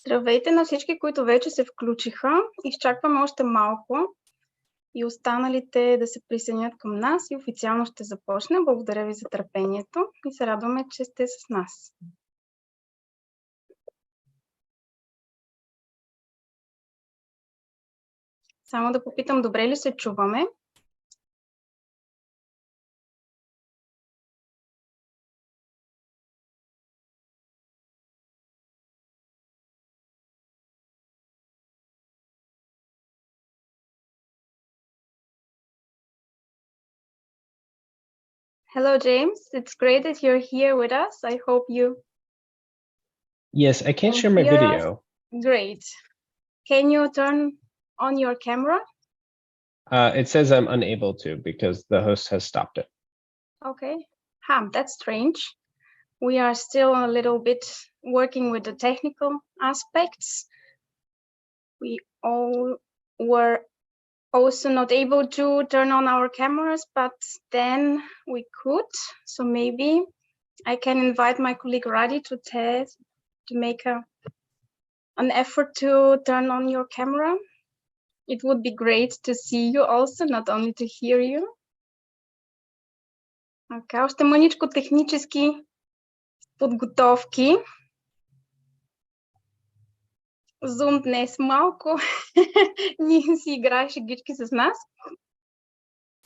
Здравейте на всички, които вече се включиха. Изчакваме още малко и останалите да се присъединят към нас и официално ще започне. Благодаря ви за търпението и се радваме, че сте с нас. Само да попитам, добре ли се чуваме? Hello, James. It's great that you're here with us. I hope you... Yes, I can't share my video. Great. Can you turn on your camera? It says I'm unable to because the host has stopped it. Okay. That's strange. We are still a little bit working with the technical aspects. We all were also not able to turn on our cameras, but then we could. So maybe I can invite my colleague Radi to make an effort to turn on your camera. It would be great to see you also, not only to hear you. Okay, още мъничко технически подготовки. Zoom днес малко ние си играе шегички с нас,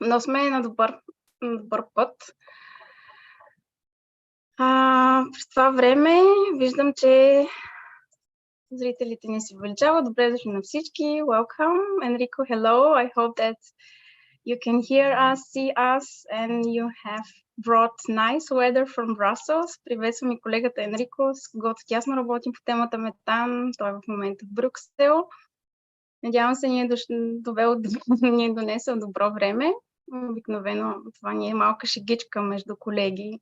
но сме на добър път. През това време виждам, че зрителите ни се увеличават. Добре дошли на всички. Welcome. Enrico, hello. I hope that you can hear us, see us, and you have brought nice weather from Brussels. Приветствам и колегата Енрико, с когото тясно работим по темата Метан. Той е в момента в Брюксел. Надявам се, ни е донесъл добро време. Обикновено това ни е малка шегичка между колеги.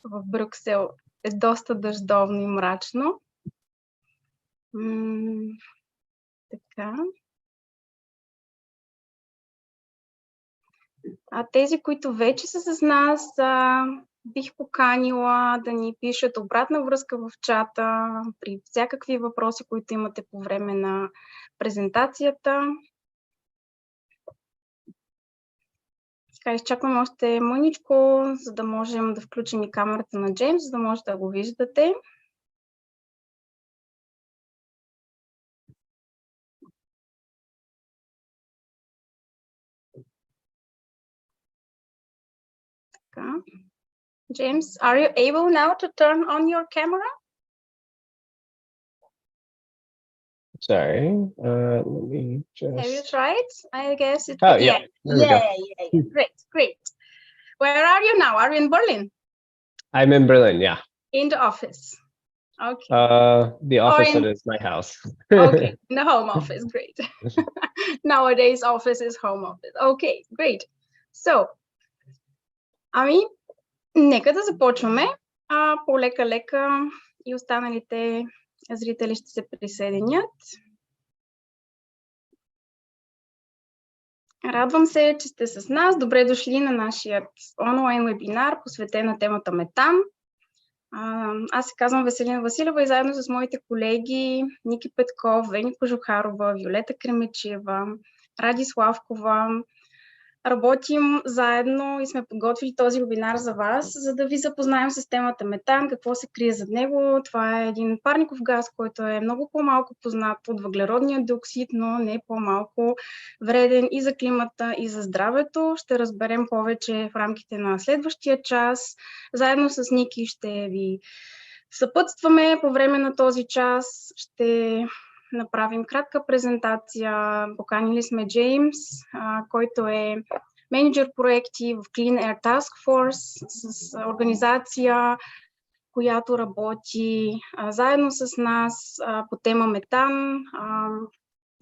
В Брюксел е доста дъждовно и мрачно. Така. Тези, които вече са с нас, бих поканила да ни пишат обратна връзка в чата при всякакви въпроси, които имате по време на презентацията. Така, изчакваме още мъничко, за да можем да включим и камерата на Джеймс, за да може да го виждате. Така. James, are you able now to turn on your camera? Sorry, let me just... Have you tried? I guess it... Oh, yeah. Yeah. Great. Where are you now? Are you in Berlin? I'm in Berlin, yeah. In the office? Okay. The office that is my house. Okay, in the home office, great. Nowadays, office is home office. Okay, great. So, нека да започваме. Полека-лека и останалите зрители ще се присъединят. Радвам се, че сте с нас. Добре дошли на нашия онлайн вебинар, посветен на темата Метан. Аз се казвам Веселина Василева и заедно с моите колеги Ники Петков, Вени Кожухарова, Виолета Кремечева, Ради Славкова работим заедно и сме подготвили този вебинар за вас, за да ви запознаем с темата Метан, какво се крие зад него. Това е един парников газ, който е много по-малко познат от въглеродния диоксид, но не по-малко вреден и за климата, и за здравето. Ще разберем повече в рамките на следващия час. Заедно с Ники ще ви съпътстваме по време на този час. Ще направим кратка презентация. Поканили сме Джеймс, който е менеджер проекти в Clean Air Task Force, с организация, която работи заедно с нас по тема метан.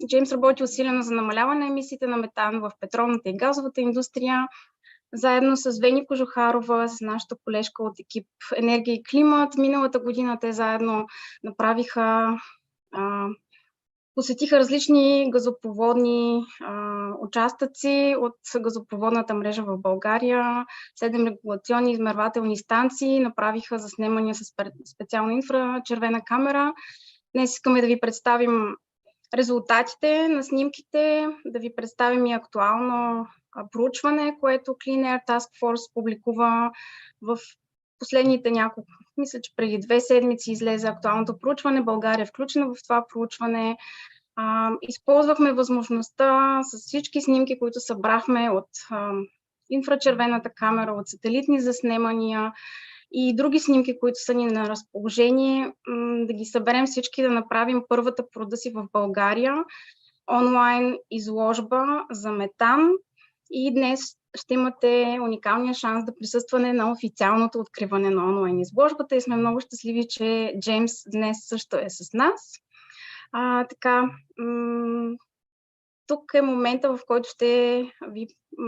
Джеймс работи усилено за намаляване на емисиите на метан в петролната и газовата индустрия. Заедно с Вени Кожухарова, с нашата колежка от екип Енергия и климат. Миналата година те заедно посетиха различни газопроводни участъци от газопроводната мрежа в България. 7 регулационни измервателни станции направиха заснемания с специална инфрачервена камера Днес искаме да ви представим резултатите на снимките, да ви представим и актуално проучване, което Clean Air Task Force публикува в последните няколко, мисля, че преди 2 седмици излезе актуалното проучване. България е включена в това проучване. Използвахме възможността с всички снимки, които събрахме от инфрачервената камера, от сателитни заснемания и други снимки, които са ни на разположение, да ги съберем всички, да направим първата прода си в България, онлайн изложба за метан. И днес ще имате уникалния шанс да присъстване на официалното откриване на онлайн изложбата и сме много щастливи, че Джеймс днес също е с нас. Тук е момента, в който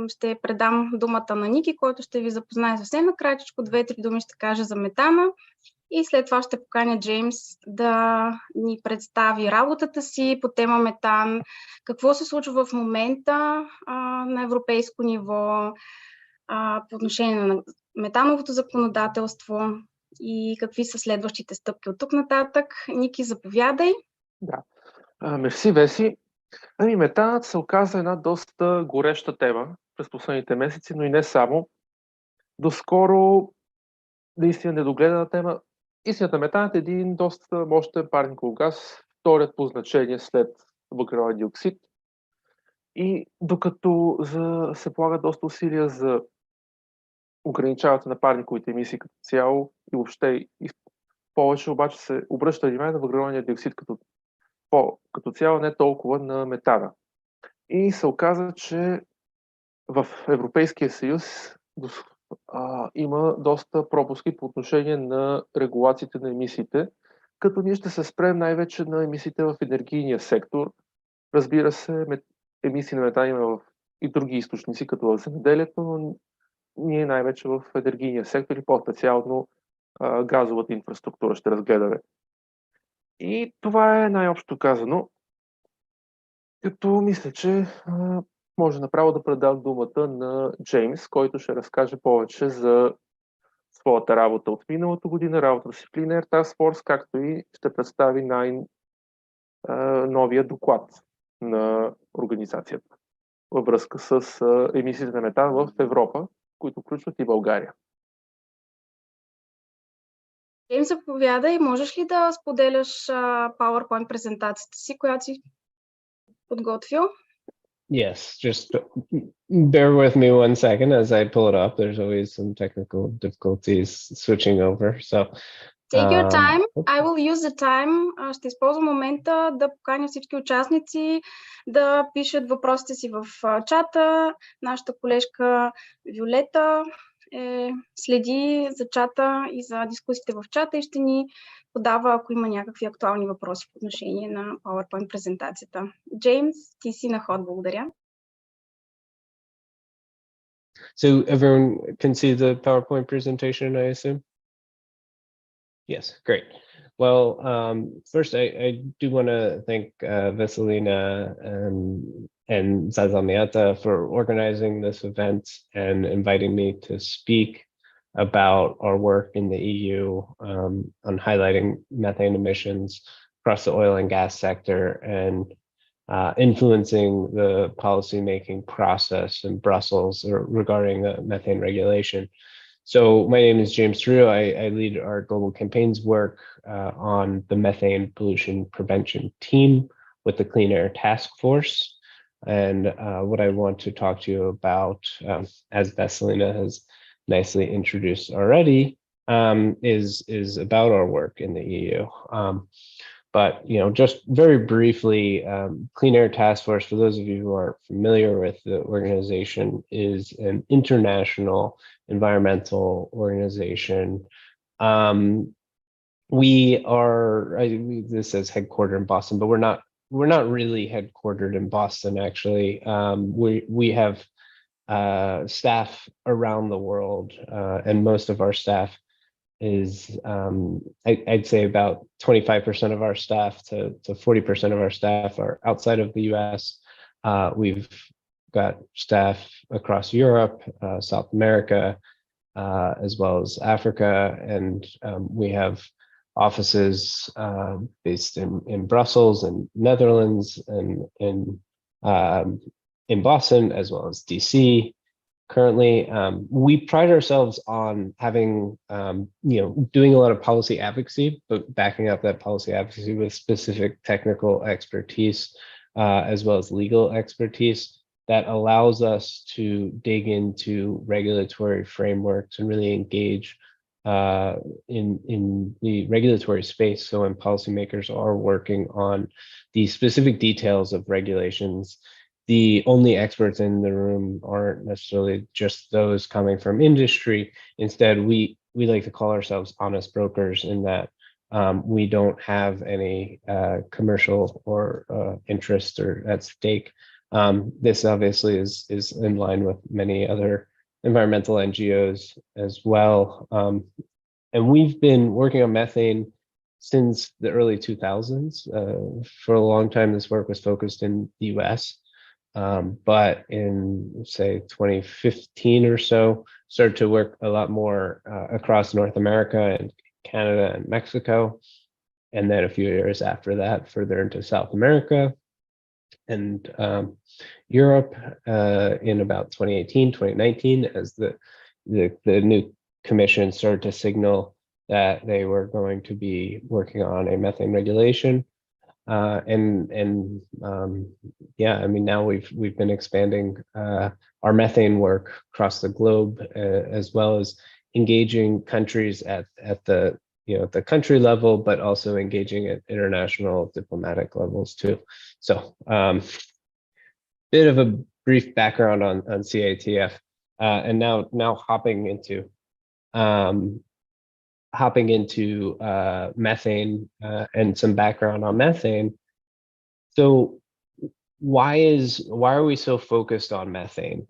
ще предам думата на Ники, който ще ви запознае съвсем накратичко, 2-3 думи ще каже за метана и след това ще поканя Джеймс да ни представи работата си по тема метан, какво се случва в момента на европейско ниво по отношение на метановото законодателство и какви са следващите стъпки от тук нататък. Ники, заповядай. Да. Мерси, Веси. Метанът се оказа една доста гореща тема през последните месеци, но и не само. Доскоро наистина недогледана тема. Истината, метанът е един доста мощен парников газ, вторият по значение след въглероден диоксид. И докато се полага доста усилия за ограничаването на парниковите емисии като цяло и въобще и повече обаче се обръща внимание на въглеродния диоксид като цяло, не толкова на метана. И се оказа, че в Европейския съюз има доста пропуски по отношение на регулациите на емисиите, като ние ще се спрем най-вече на емисиите в енергийния сектор. Разбира се, емисии на метан има в и други източници, като в земеделието, но ние най-вече в енергийния сектор и по-специално газовата инфраструктура ще разгледаме. И това е най-общо казано, като мисля, че може направо да предам думата на Джеймс, който ще разкаже повече за своята работа от миналата година, работата си в Clean Air Task Force, както и ще представи най-новия доклад на организацията във връзка с емисиите на метан в Европа, които включват и България. Джеймс, заповядай. Можеш ли да споделяш PowerPoint презентацията си, която си подготвил? Yes, just bear with me 1 second as I pull it up. There's always some technical difficulties switching over. So take your time. I will use the time. Ще използвам момента да поканя всички участници да пишат въпросите си в чата. Нашата колежка Виолета следи за чата и за дискусиите в чата и ще ни подава, ако има някакви актуални въпроси по отношение на PowerPoint презентацията. Джеймс, ти си на ход, благодаря. So everyone can see the PowerPoint presentation, I assume? Yes, great. Well, first I do want to thank Veselina and Zazamiata for organizing this event and inviting me to speak about our work in the EU on highlighting methane emissions across the oil and gas sector and influencing the policymaking process in Brussels regarding methane regulation. So my name is James Drew. I lead our global campaigns work on the methane pollution prevention team with the Clean Air Task Force. And what I want to talk to you about, as Veselina has nicely introduced already, is about our work in the EU. But just very briefly, Clean Air Task Force, for those of you who aren't familiar with the organization, is an international environmental organization. This says headquartered in Boston, but we're not really headquartered in Boston, actually. We have staff around the world, and most of our staff is, I'd say about 25% of our staff to 40% of our staff are outside of the US. We've got staff across Europe, South America, as well as Africa, and we have offices based in Brussels and Netherlands and in Boston, as well as DC. Currently, we pride ourselves on having, doing a lot of policy advocacy, but backing up that policy advocacy with specific technical expertise, as well as legal expertise that allows us to dig into regulatory frameworks and really engage in the regulatory space. So when policymakers are working on the specific details of regulations, the only experts in the room aren't necessarily just those coming from industry. Instead, we like to call ourselves honest brokers in that we don't have any commercial or interest or at stake. This obviously is in line with many other environmental NGOs as well. And we've been working on methane since the early 2000s. For a long time, this work was focused in the US. But in, say, 2015 or so, started to work a lot more across North America and Canada and Mexico. And then a few years after that, further into South America and Europe in about 2018, 2019, as the new commission started to signal that they were going to be working on a methane regulation. Yeah, I mean, now we've been expanding our methane work across the globe, as well as engaging countries at the the country level, but also engaging at international diplomatic levels too. So, bit of a brief background on CATF, and now hopping into methane and some background on methane. So why are we so focused on methane?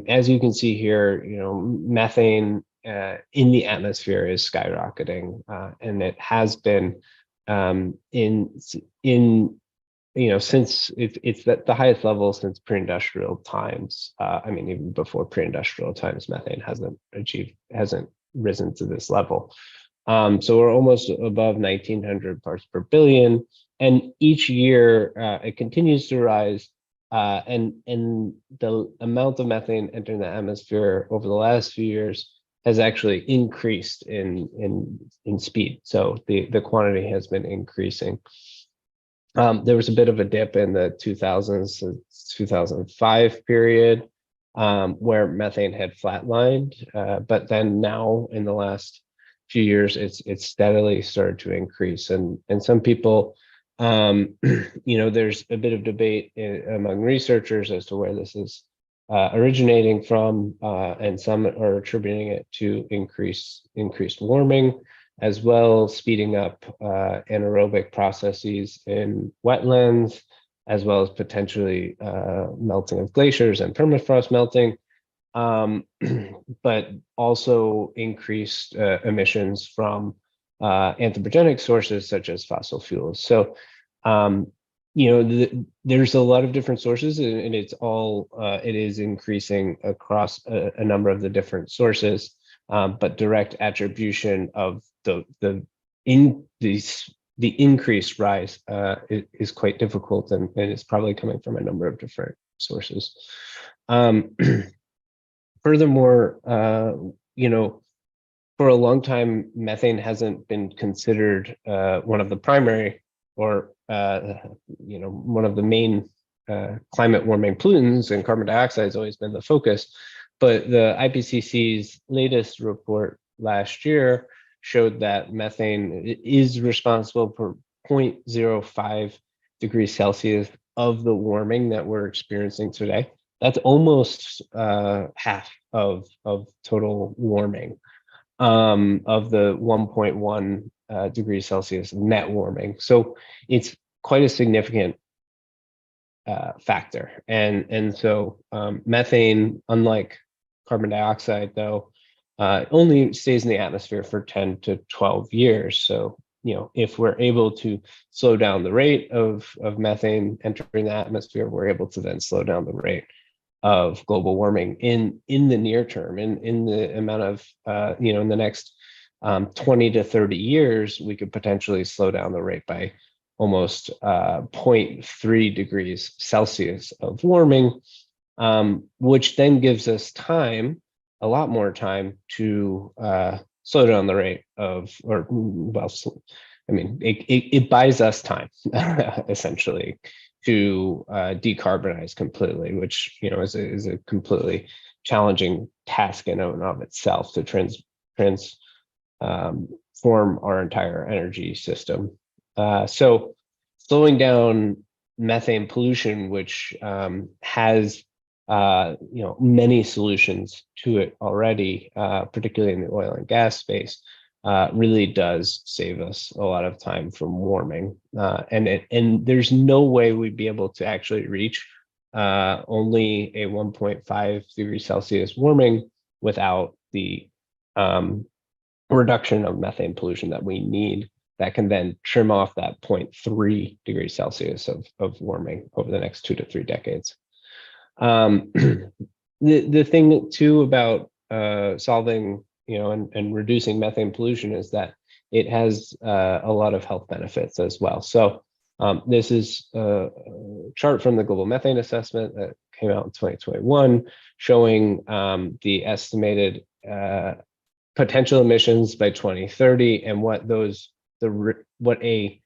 As you can see here, methane in the atmosphere is skyrocketing, and it has been since it's at the highest level since pre-industrial times. I mean, even before pre-industrial times, methane hasn't risen to this level. So we're almost above 1900 parts per billion, and each year it continues to rise. And the amount of methane entering the atmosphere over the last few years has actually increased in speed. So the quantity has been increasing. There was a bit of a dip in the 2000s to 2005 period where methane had flatlined, but then now in the last few years, it's steadily started to increase. And some people, there's a bit of debate among researchers as to where this is originating from, and some are attributing it to increased warming, as well speeding up anaerobic processes in wetlands, as well as potentially melting of glaciers and permafrost melting, but also increased emissions from anthropogenic sources such as fossil fuels. So, there's a lot of different sources, and it's all it is increasing across a number of the different sources, but direct attribution of the increased rise is quite difficult, and it's probably coming from a number of different sources. Furthermore, for a long time, methane hasn't been considered one of the primary or one of the main climate warming pollutants, and carbon dioxide has always been the focus. But the IPCC's latest report last year showed that methane is responsible for 0.05 degrees Celsius of the warming that we're experiencing today. That's almost half of total warming, of the 1.1 degrees Celsius net warming. So it's quite a significant factor. And so methane, unlike carbon dioxide, though, only stays in the atmosphere for 10 to 12 years. So, if we're able to slow down the rate of methane entering the atmosphere, we're able to then slow down the rate of global warming in the near term, in the amount of, in the next 20 to 30 years, we could potentially slow down the rate by almost 0.3 degrees Celsius of warming, which then gives us time, a lot more time to slow down the rate of, or well, I mean, it buys us time essentially to decarbonize completely, which is a completely challenging task in and of itself to transform our entire energy system. So slowing down methane pollution, which has many solutions to it already, particularly in the oil and gas space, really does save us a lot of time from warming. And there's no way we'd be able to actually reach only a 1.5 degrees Celsius warming without the reduction of methane pollution that we need, that can then trim off that 0.3 degrees Celsius of warming over the next 2 to 3 decades. The thing too about solving and reducing methane pollution is that it has a lot of health benefits as well. So this is a chart from the Global Methane Assessment that came out in 2021, showing the estimated potential emissions by 2030 and what a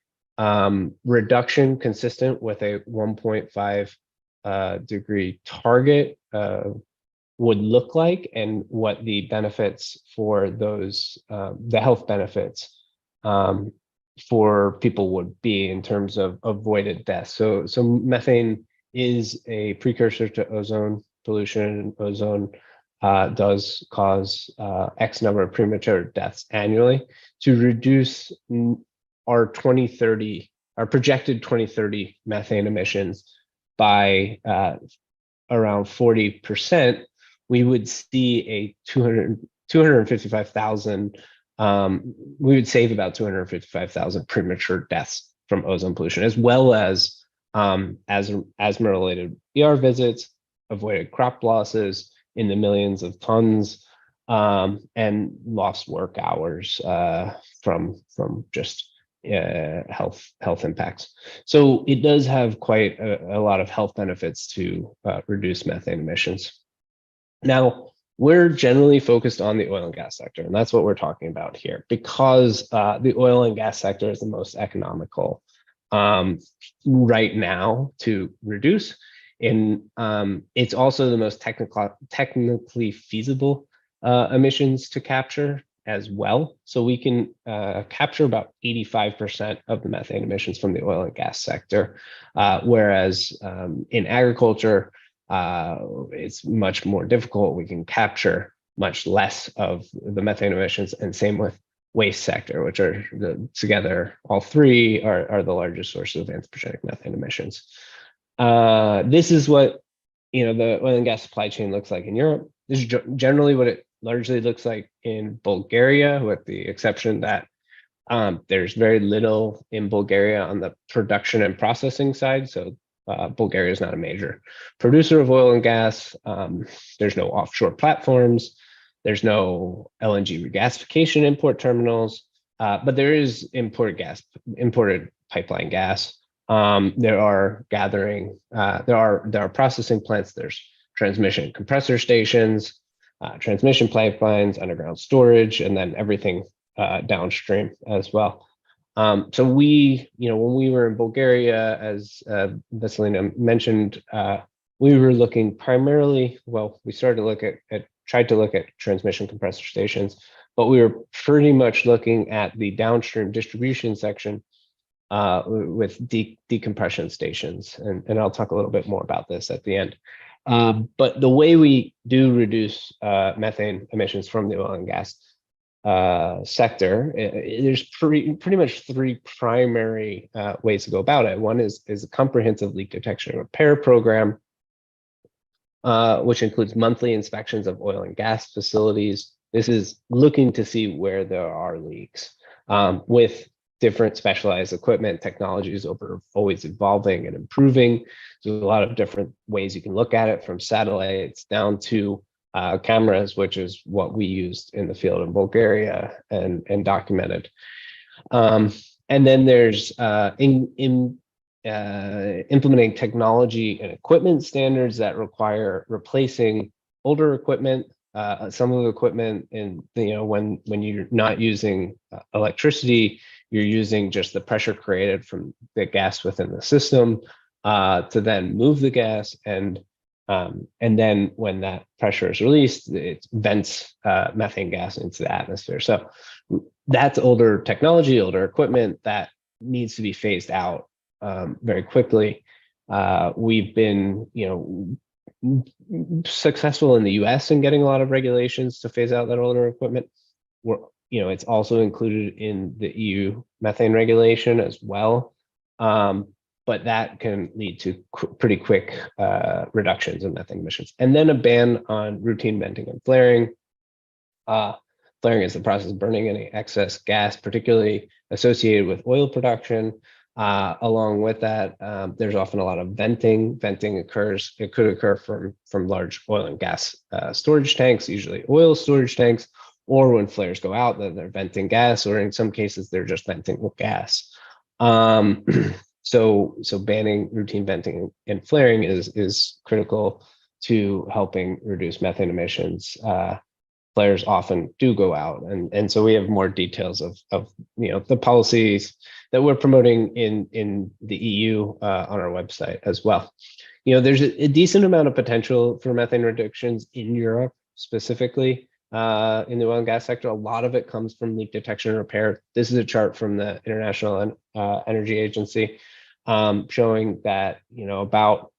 reduction consistent with a 1.5 degree target would look like, and what the benefits for those, the health benefits for people would be in terms of avoided deaths. So methane is a precursor to ozone pollution. Ozone does cause X number of premature deaths annually. To reduce our projected 2030 methane emissions by around 40%, we would see a 255,000, we would save about 255,000 premature deaths from ozone pollution, as well as asthma-related ER visits, avoided crop losses in the millions of tons, and lost work hours from just health impacts. So it does have quite a lot of health benefits to reduce methane emissions. Now, we're generally focused on the oil and gas sector, and that's what we're talking about here, because the oil and gas sector is the most economical right now to reduce. And it's also the most technically feasible emissions to capture as well. So we can capture about 85% of the methane emissions from the oil and gas sector, whereas in agriculture, it's much more difficult. We can capture much less of the methane emissions, and same with waste sector, which are together, all three are the largest sources of anthropogenic methane emissions. This is what the oil and gas supply chain looks like in Europe. This is generally what it largely looks like in Bulgaria, with the exception that there's very little in Bulgaria on the production and processing side. So Bulgaria is not a major producer of oil and gas. There's no offshore platforms. There's no LNG regasification import terminals, but there is imported pipeline gas. There are processing plants. There's transmission compressor stations, transmission pipelines, underground storage, and then everything downstream as well. So when we were in Bulgaria, as Veselina mentioned, we were looking primarily, we started to look tried to look at transmission compressor stations, but we were pretty much looking at the downstream distribution section with decompression stations. And I'll talk a little bit more about this at the end. But the way we do reduce methane emissions from the oil and gas sector, there's pretty much three primary ways to go about it. One is a comprehensive leak detection and repair program, which includes monthly inspections of oil and gas facilities. This is looking to see where there are leaks, with different specialized equipment. Technologies always evolving and improving. So there's a lot of different ways you can look at it, from satellites down to cameras, which is what we used in the field in Bulgaria and documented. And then there's implementing technology and equipment standards that require replacing older equipment. Some of the equipment when you're not using electricity, you're using just the pressure created from the gas within the system to then move the gas, and then when that pressure is released, it vents methane gas into the atmosphere. So that's older technology, older equipment that needs to be phased out very quickly. We've been, successful in the U.S. in getting a lot of regulations to phase out that older equipment. It's also included in the EU methane regulation as well. But that can lead to pretty quick reductions in methane emissions. And then a ban on routine venting and flaring. Flaring is the process of burning any excess gas, particularly associated with oil production. Along with that, there's often a lot of venting. Venting occurs, it could occur from large oil and gas storage tanks, usually oil storage tanks, or when flares go out, then they're venting gas, or in some cases, they're just venting with gas. So banning routine venting and flaring is critical to helping reduce methane emissions. Flares often do go out, and so we have more details of the policies that we're promoting in the EU on our website as well. There's a decent amount of potential for methane reductions in Europe specifically. In the oil and gas sector, a lot of it comes from leak detection and repair. This is a chart from the International Energy Agency showing that about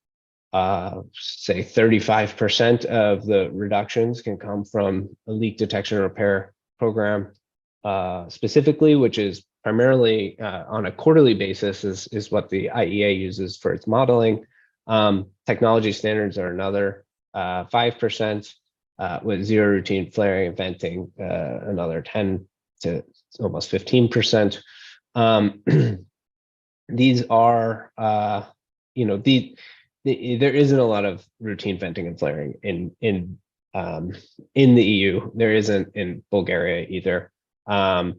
say 35% of the reductions can come from a leak detection and repair program specifically, which is primarily on a quarterly basis is what the IEA uses for its modeling. Technology standards are another 5%. With zero routine flaring and venting, another 10 to almost 15%. These are, there isn't a lot of routine venting and flaring in the EU. There isn't in Bulgaria either. So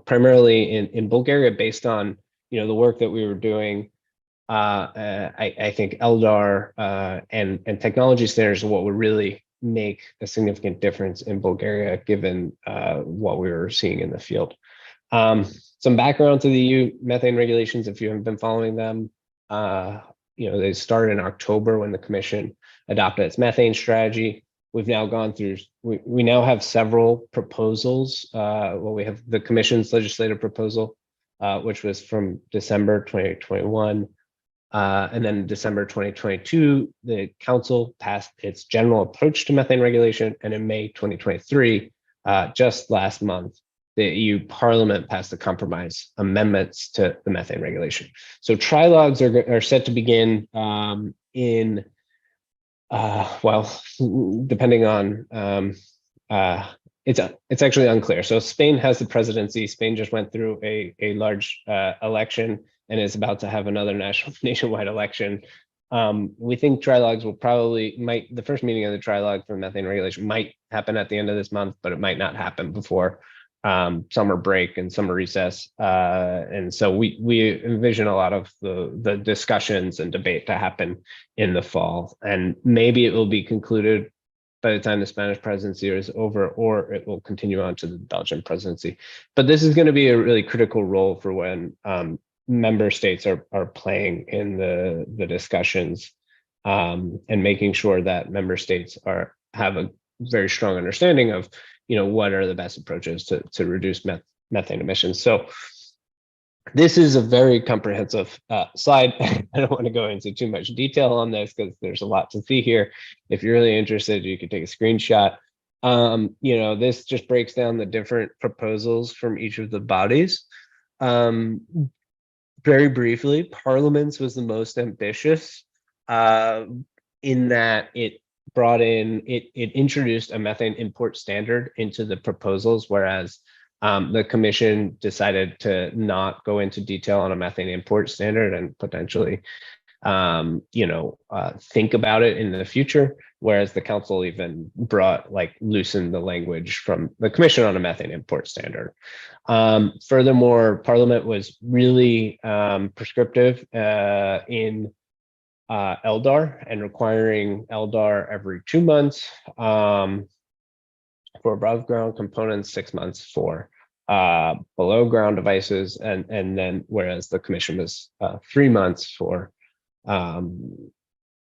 primarily in Bulgaria, based on the work that we were doing. I think LDAR and technology standards are what would really make a significant difference in Bulgaria, given what we were seeing in the field. Some background to the EU methane regulations, if you haven't been following them, they started in October when the Commission adopted its methane strategy. We've now gone through, we now have several proposals. We have the Commission's legislative proposal, which was from December 2021. And then in December 2022, the Council passed its general approach to methane regulation. And in May 2023, just last month, the EU Parliament passed the compromise amendments to the methane regulation. So trilogues are set to begin depending on, it's actually unclear. So Spain has the presidency. Spain just went through a large election and is about to have another nationwide election. We think trilogues the first meeting of the trilogue for methane regulation might happen at the end of this month, but it might not happen before summer break and summer recess. And so we envision a lot of the discussions and debate to happen in the fall. And maybe it will be concluded by the time the Spanish presidency is over, or it will continue on to the Belgian presidency. But this is going to be a really critical role for when member states are playing in the discussions and making sure that member states have a very strong understanding of what are the best approaches to reduce methane emissions. So this is a very comprehensive slide. I don't want to go into too much detail on this because there's a lot to see here. If you're really interested, you could take a screenshot. This just breaks down the different proposals from each of the bodies. Very briefly, Parliament's was the most ambitious in that it introduced a methane import standard into the proposals, whereas the Commission decided to not go into detail on a methane import standard and potentially, think about it in the future. whereas the council even loosened the language from the Commission on a Methane Import Standard. Furthermore, Parliament was really prescriptive in LDAR and requiring LDAR every 2 months for above ground components, 6 months for below ground devices, and then whereas the Commission was 3 months for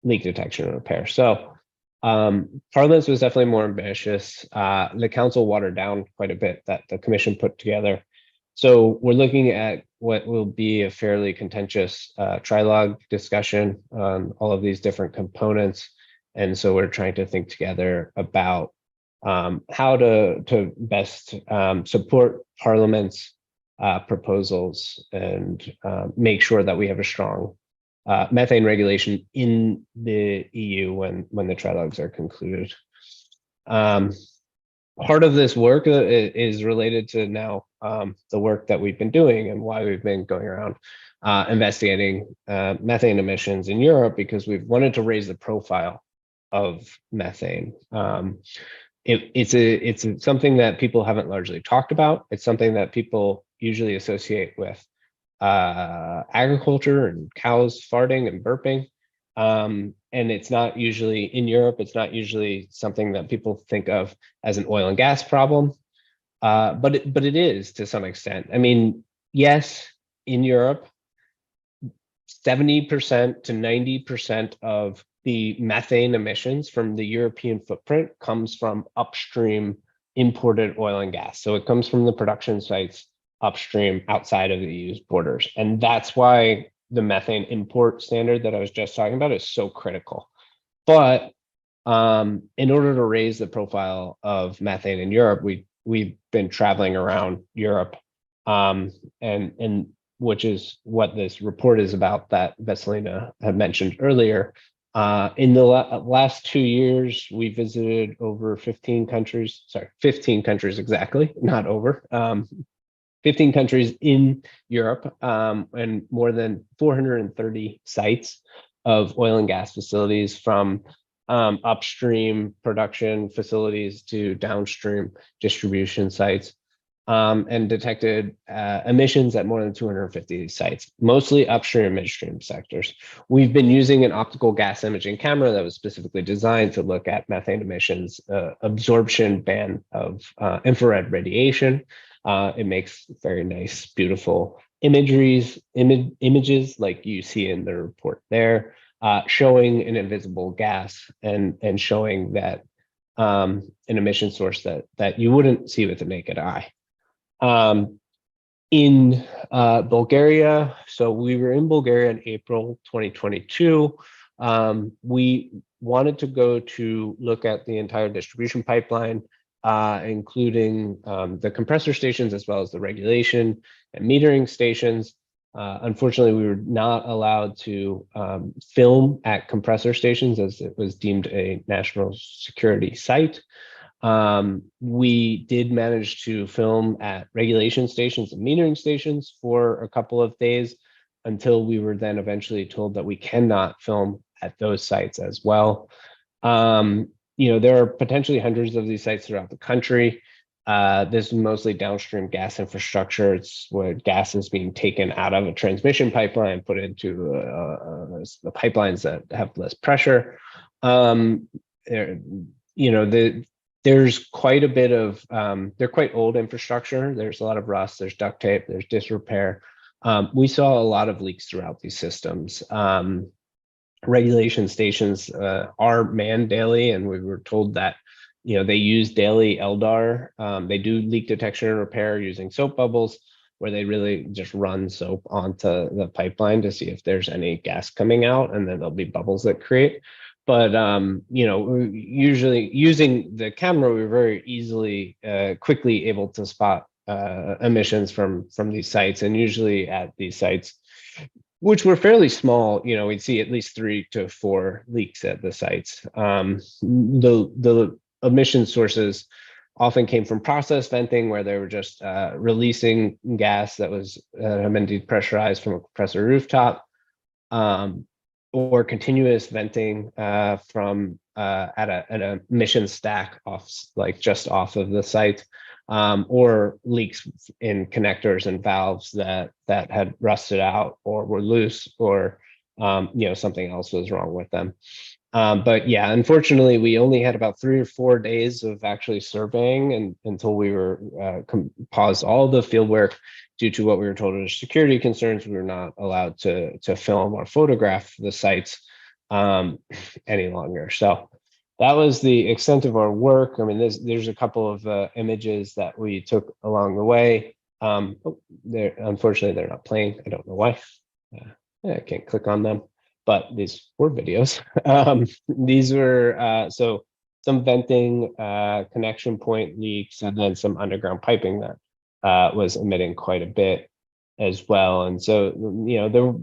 leak detection and repair. So Parliament's was definitely more ambitious. The council watered down quite a bit that the Commission put together. So we're looking at what will be a fairly contentious trilogue discussion on all of these different components. And so we're trying to think together about how to best support Parliament's proposals and make sure that we have a strong methane regulation in the EU when the trilogues are concluded. Part of this work is related to now the work that we've been doing and why we've been going around investigating methane emissions in Europe, because we've wanted to raise the profile of methane. It's something that people haven't largely talked about. It's something that people usually associate with agriculture and cows farting and burping. And it's not usually in Europe, it's not usually something that people think of as an oil and gas problem, but it is to some extent. I mean, yes, in Europe, 70% to 90% of the methane emissions from the European footprint comes from upstream imported oil and gas. So it comes from the production sites upstream outside of the EU's borders. And that's why the methane import standard that I was just talking about is so critical. But in order to raise the profile of methane in Europe, we've been traveling around Europe, and which is what this report is about that Veselina had mentioned earlier. In the last 2 years, we visited over 15 countries, 15 countries exactly, not over, 15 countries in Europe, and more than 430 sites of oil and gas facilities, from upstream production facilities to downstream distribution sites, and detected emissions at more than 250 sites, mostly upstream and midstream sectors. We've been using an optical gas imaging camera that was specifically designed to look at methane emissions, absorption band of infrared radiation. It makes very nice, beautiful images like you see in the report there, showing an invisible gas and showing that an emission source that you wouldn't see with the naked eye. In Bulgaria, so we were in Bulgaria in April 2022. We wanted to go to look at the entire distribution pipeline, including the compressor stations as well as the regulation and metering stations. Unfortunately, we were not allowed to film at compressor stations as it was deemed a national security site. We did manage to film at regulation stations and metering stations for a couple of days until we were then eventually told that we cannot film at those sites as well. There are potentially hundreds of these sites throughout the country. This is mostly downstream gas infrastructure. It's where gas is being taken out of a transmission pipeline, put into the pipelines that have less pressure. There's quite a bit of, they're quite old infrastructure. There's a lot of rust, there's duct tape, there's disrepair. We saw a lot of leaks throughout these systems. Regulation stations are manned daily, and we were told that they use daily LDAR. They do leak detection and repair using soap bubbles, where they really just run soap onto the pipeline to see if there's any gas coming out, and then there'll be bubbles that create. But usually using the camera, we're very easily, quickly able to spot emissions from these sites, and usually at these sites, which were fairly small, we'd see at least 3 to 4 leaks at the sites. The emission sources often came from process venting, where they were just releasing gas that was been depressurized from a compressor rooftop. or continuous venting from at a emission stack off, like just off of the site, or leaks in connectors and valves that had rusted out or were loose, or something else was wrong with them. But yeah, unfortunately, we only had about 3 or 4 days of actually surveying, and until we were paused all the field work due to what we were told as security concerns. We were not allowed to film or photograph the sites any longer. So that was the extent of our work. I mean, there's a couple of images that we took along the way. Unfortunately, they're not playing. I don't know why. I can't click on them. But these were videos. These were so some venting, connection point leaks, and then some underground piping that was emitting quite a bit as well. And so,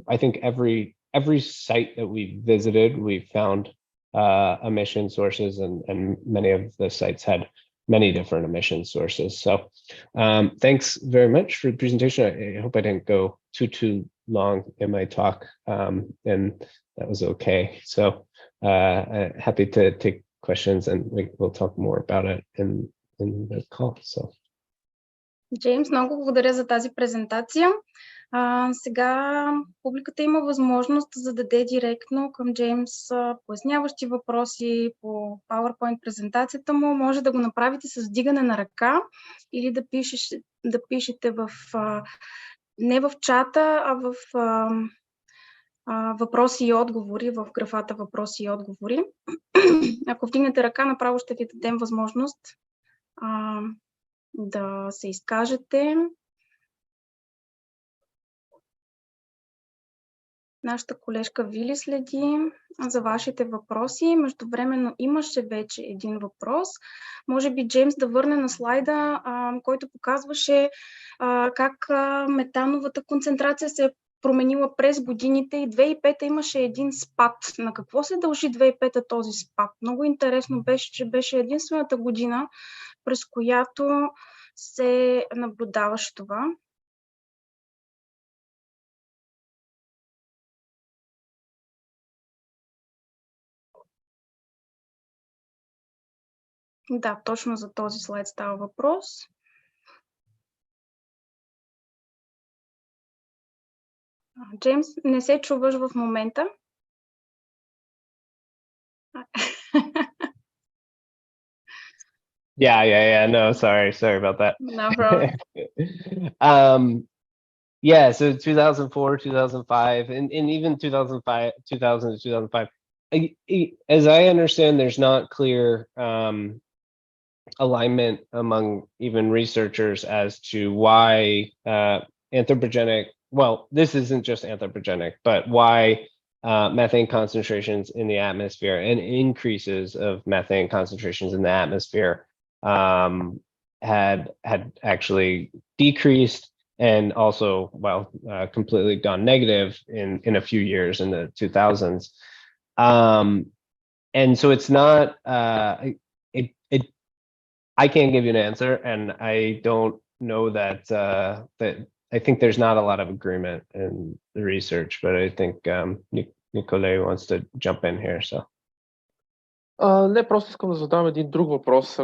I think every site that we visited, we found emission sources, and many of the sites had many different emission sources. So thanks very much for the presentation. I hope I didn't go too long in my talk, and that was okay. So happy to take questions, and we'll talk more about it in the call. So. Джеймс, много благодаря за тази презентация. Сега публиката има възможност да зададе директно към Джеймс поясняващи въпроси по PowerPoint презентацията му. Може да го направите с вдигане на ръка или да пишете не в чата, а в въпроси и отговори, в графата въпроси и отговори. Ако вдигнете ръка, направо ще ви дадем възможност да се изкажете. Нашата колежка Вили следи за вашите въпроси. Междувременно имаше вече един въпрос. Може би Джеймс да върне на слайда, който показваше как метановата концентрация се е променила през годините, и 2005 имаше един спад. На какво се дължи 2005 този спад? Много интересно беше, че беше единствената година, през която се наблюдаваше това. Да, точно за този слайд става въпрос. Джеймс, не се чуваш в момента. Yeah. No, sorry about that. No problem. Yeah, so 2004, 2005, and even 2005, 2000 to 2005. As I understand, there's not clear alignment among even researchers as to why anthropogenic, well, this isn't just anthropogenic, but why methane concentrations in the atmosphere and increases of methane concentrations in the atmosphere had actually decreased, and also, well, completely gone negative in a few years in the 2000s. And so it's not, I can't give you an answer, and I don't know that I think there's not a lot of agreement in the research, but I think Nicolai wants to jump in here. So. Не, просто искам да задам един друг въпрос.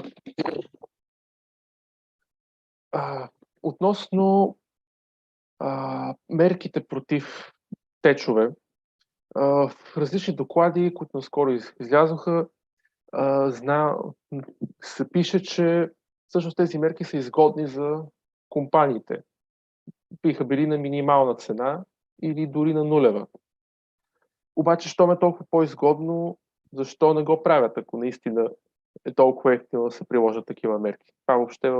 Относно мерките против течове, в различни доклади, които наскоро излязоха, се пише, че всъщност тези мерки са изгодни за компаниите. Биха били на минимална цена или дори на нулева. Обаче, щом е толкова по-изгодно, защо не го правят, ако наистина е толкова ефтино да се приложат такива мерки? Това въобще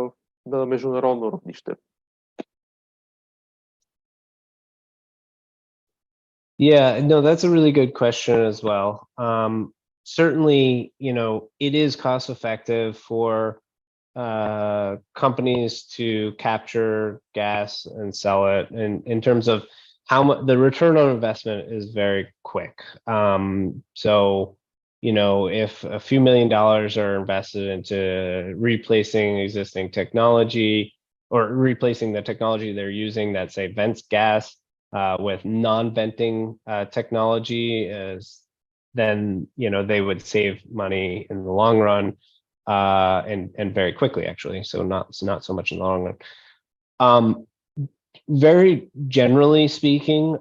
на международно равнище. Yeah, no, that's a really good question as well. Certainly, it is cost effective for companies to capture gas and sell it, and in terms of how much the return on investment is very quick. So, if a few $1 million are invested into replacing existing technology, or replacing the technology they're using that, say, vents gas, with non-venting technology, then they would save money in the long run, and very quickly, actually. So not so much in the long run. Very generally speaking,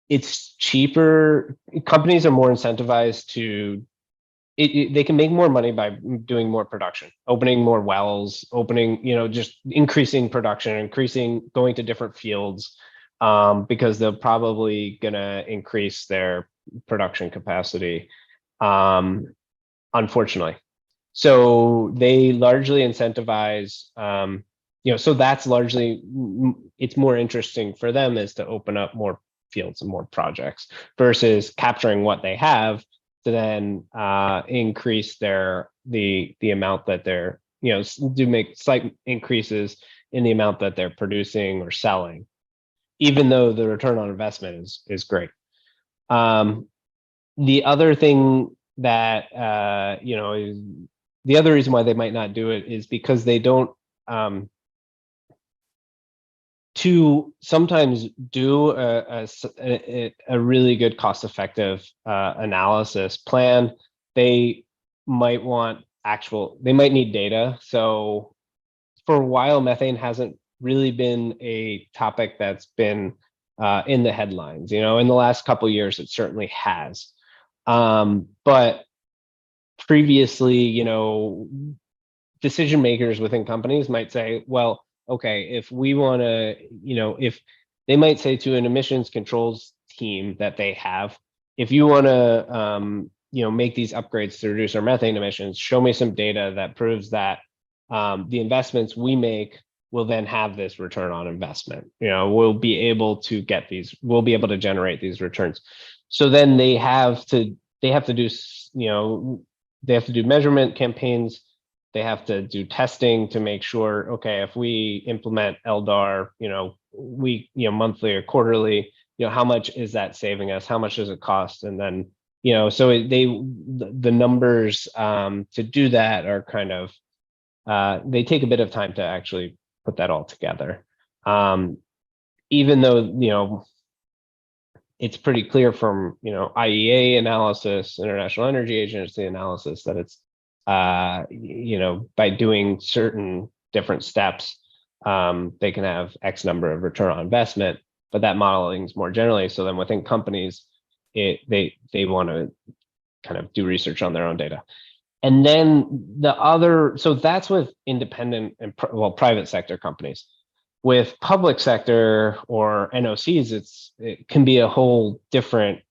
it's cheaper. Companies are more incentivized to. They can make more money by doing more production, opening more wells, just increasing production, going to different fields, because they're probably gonna increase their production capacity, unfortunately. So they largely incentivize, so that's largely, it's more interesting for them is to open up more fields and more projects versus capturing what they have to then increase the amount that they're, do make slight increases in the amount that they're producing or selling, even though the return on investment is great. The other thing that, is the other reason why they might not do it is because they don't, to sometimes do a really good cost-effective analysis plan, they might need data. So for a while, methane hasn't really been a topic that's been in the headlines. In the last couple of years, it certainly has. But previously, decision makers within companies might say, well, okay, if we want to, if they might say to an emissions controls team that they have, if you want to, make these upgrades to reduce our methane emissions, show me some data that proves that the investments we make will then have this return on investment. We'll be able to generate these returns. So then they have to do, they have to do measurement campaigns. They have to do testing to make sure, okay, if we implement LDAR, monthly or quarterly, how much is that saving us? How much does it cost? And then, so the numbers to do that are kind of, they take a bit of time to actually put that all together. Even though, it's pretty clear from, IEA analysis, International Energy Agency analysis, that it's, by doing certain different steps, they can have X number of return on investment, but that modeling is more generally. So then within companies, they want to kind of do research on their own data. And then so that's with independent and private sector companies. With public sector or NOCs, it can be a whole different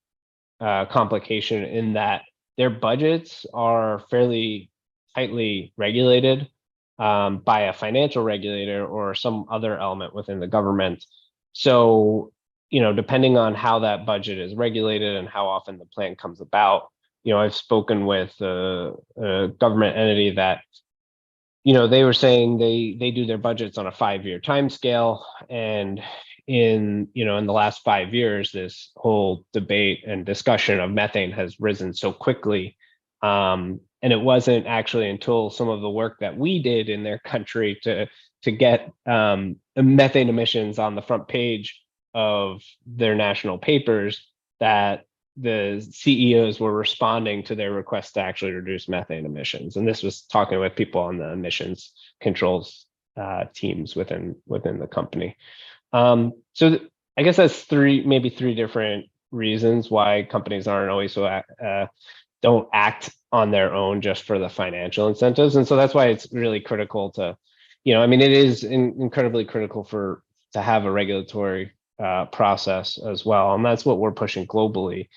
complication in that their budgets are fairly tightly regulated by a financial regulator or some other element within the government. So, depending on how that budget is regulated and how often the plan comes about, I've spoken with a government entity that, they were saying they do their budgets on a 5-year time scale. And in the last 5 years, this whole debate and discussion of methane has risen so quickly. And it wasn't actually until some of the work that we did in their country to get methane emissions on the front page of their national papers that the CEOs were responding to their request to actually reduce methane emissions. And this was talking with people on the emissions controls teams within the company. So I guess that's maybe three different reasons why companies aren't always don't act on their own just for the financial incentives. And so that's why it's really critical to, it is incredibly critical to have a regulatory process as well. And that's what we're pushing globally,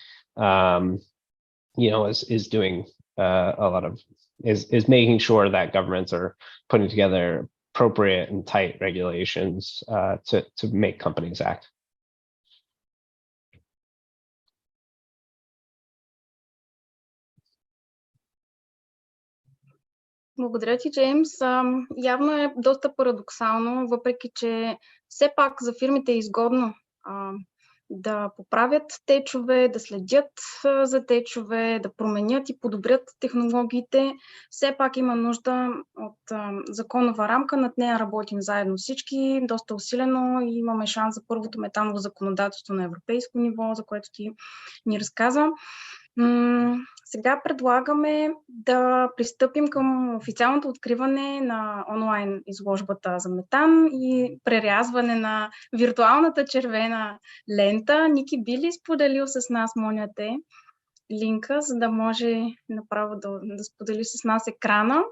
is doing a lot of, is making sure that governments are putting together appropriate and tight regulations to make companies act. Благодаря ти, Джеймс. Явно е доста парадоксално, въпреки че все пак за фирмите е изгодно да поправят течове, да следят за течове, да променят и подобрят технологиите. Все пак има нужда от законова рамка, над нея работим заедно всички, доста усилено и имаме шанс за първото метаново законодателство на европейско ниво, за което ти ни разказа. Сега предлагаме да пристъпим към официалното откриване на онлайн изложбата за метан и прерязване на виртуалната червена лента. Ники, би ли споделил с нас, моля те, линка, за да може направо да сподели с нас екрана,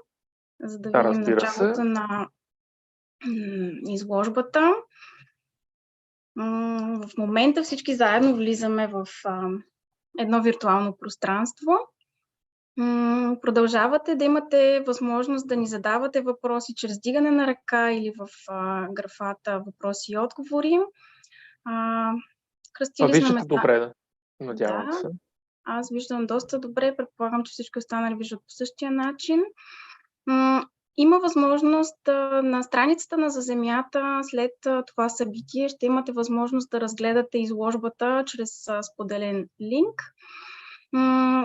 за да видим началото на изложбата. В момента всички заедно влизаме в едно виртуално пространство. Продължавате да имате възможност да ни задавате въпроси чрез дигане на ръка или в графата въпроси и отговори. Кръстили сме места. Добре, да. Надявам се. Аз виждам доста добре, предполагам, че всички останали виждат по същия начин. Има възможност на страницата на За Земята след това събитие ще имате възможност да разгледате изложбата чрез споделен линк.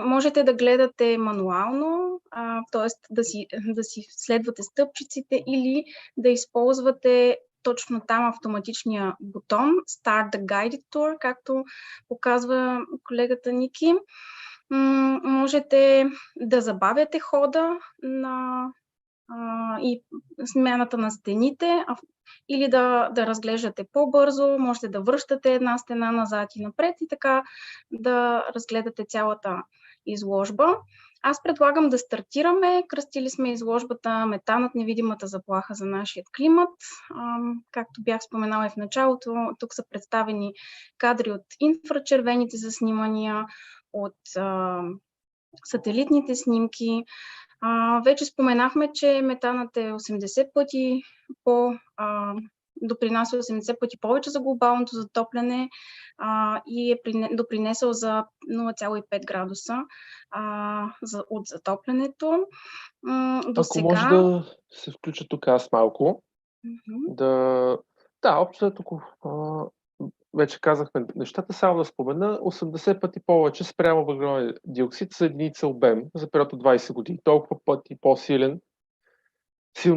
Можете да гледате мануално, т.е. да си следвате стъпчиците или да използвате точно там автоматичния бутон Start the Guided Tour, както показва колегата Ники. Можете да забавяте хода и смяната на стените или да разглеждате по-бързо, можете да връщате една стена назад и напред и така да разгледате цялата изложба. Аз предлагам да стартираме. Кръстили сме изложбата Метанът, невидимата заплаха за нашия климат. Както бях споменала и в началото, тук са представени кадри от инфрачервените заснимания, от сателитните снимки. Вече споменахме, че метанът е 80 пъти допринася 80 пъти повече за глобалното затопляне и е допринесъл за 0,5 градуса от затоплянето. Ако може да се включа тук аз малко. Общо тук вече казахме нещата, само да спомена 80 пъти повече спрямо въглероден диоксид за единица обем за период от 20 години. Толкова пъти по-силно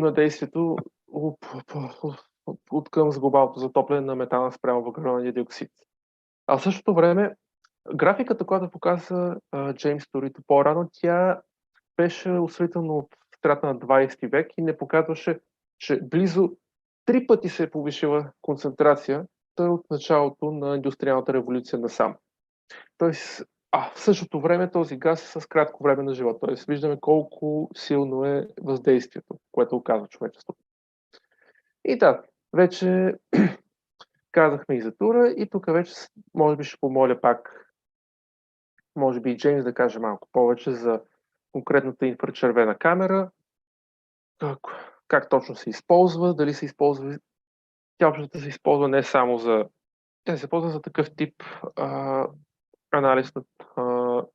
е действието от към глобалното затопляне на метана спрямо въглеродния диоксид. А в същото време, графиката, която показа Джеймс Торито по-рано, тя беше осветлена от средата на 20 век и не показваше, че близо 3 пъти се е повишила концентрация от началото на индустриалната революция насам. Тоест, в същото време този газ е с кратко време на живот. Тоест, виждаме колко силно е въздействието, което оказва човечеството. И вече казахме и за тура и тук вече може би ще помоля пак, може би и Джеймс да каже малко повече за конкретната инфрачервена камера, как точно се използва, дали се използва. Тя общата се използва не само тя се използва за такъв тип анализ на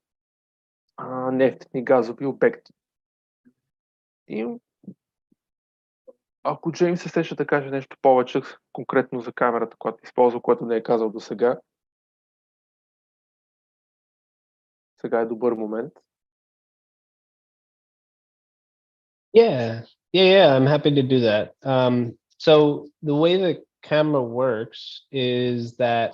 нефтени газови обекти. И ако Джеймс се сеща да каже нещо повече конкретно за камерата, която използва, което не е казал до сега, сега е добър момент. Yeah, I'm happy to do that. So the way the camera works is that,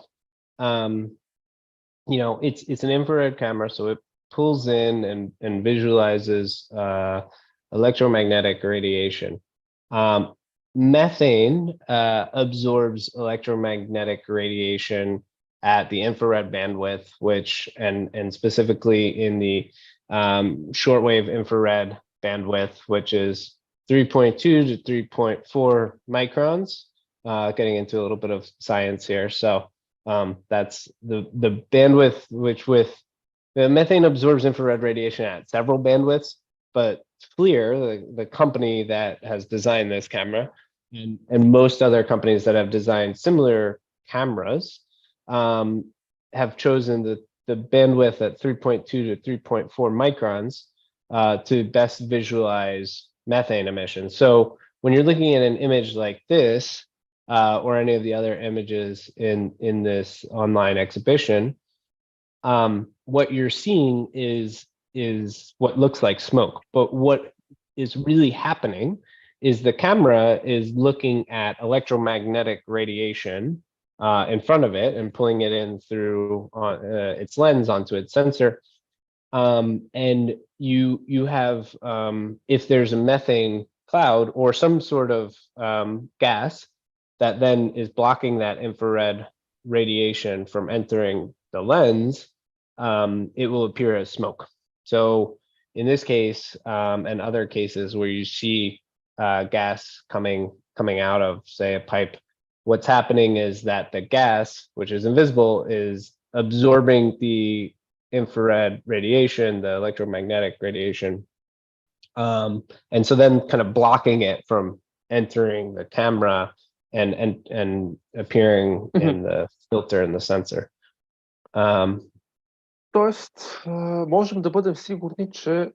it's an infrared camera, so it pulls in and visualizes electromagnetic radiation. Methane absorbs electromagnetic radiation at the infrared bandwidth, and specifically in the shortwave infrared bandwidth, which is 3.2 to 3.4 microns, getting into a little bit of science here. So that's the bandwidth with the methane absorbs infrared radiation at several bandwidths, but FLIR, the company that has designed this camera, and most other companies that have designed similar cameras have chosen the bandwidth at 3.2 to 3.4 microns to best visualize methane emissions. So when you're looking at an image like this, or any of the other images in this online exhibition, what you're seeing is what looks like smoke. But what is really happening is the camera is looking at electromagnetic radiation in front of it and pulling it in through its lens onto its sensor. And you have, if there's a methane cloud or some sort of gas that then is blocking that infrared radiation from entering the lens, it will appear as smoke. So in this case, and other cases where you see gas coming out of, say, a pipe, what's happening is that the gas, which is invisible, is absorbing the infrared radiation, the electromagnetic radiation, and so then kind of blocking it from entering the camera and appearing in the filter and the sensor. Тоест, можем да бъдем сигурни, че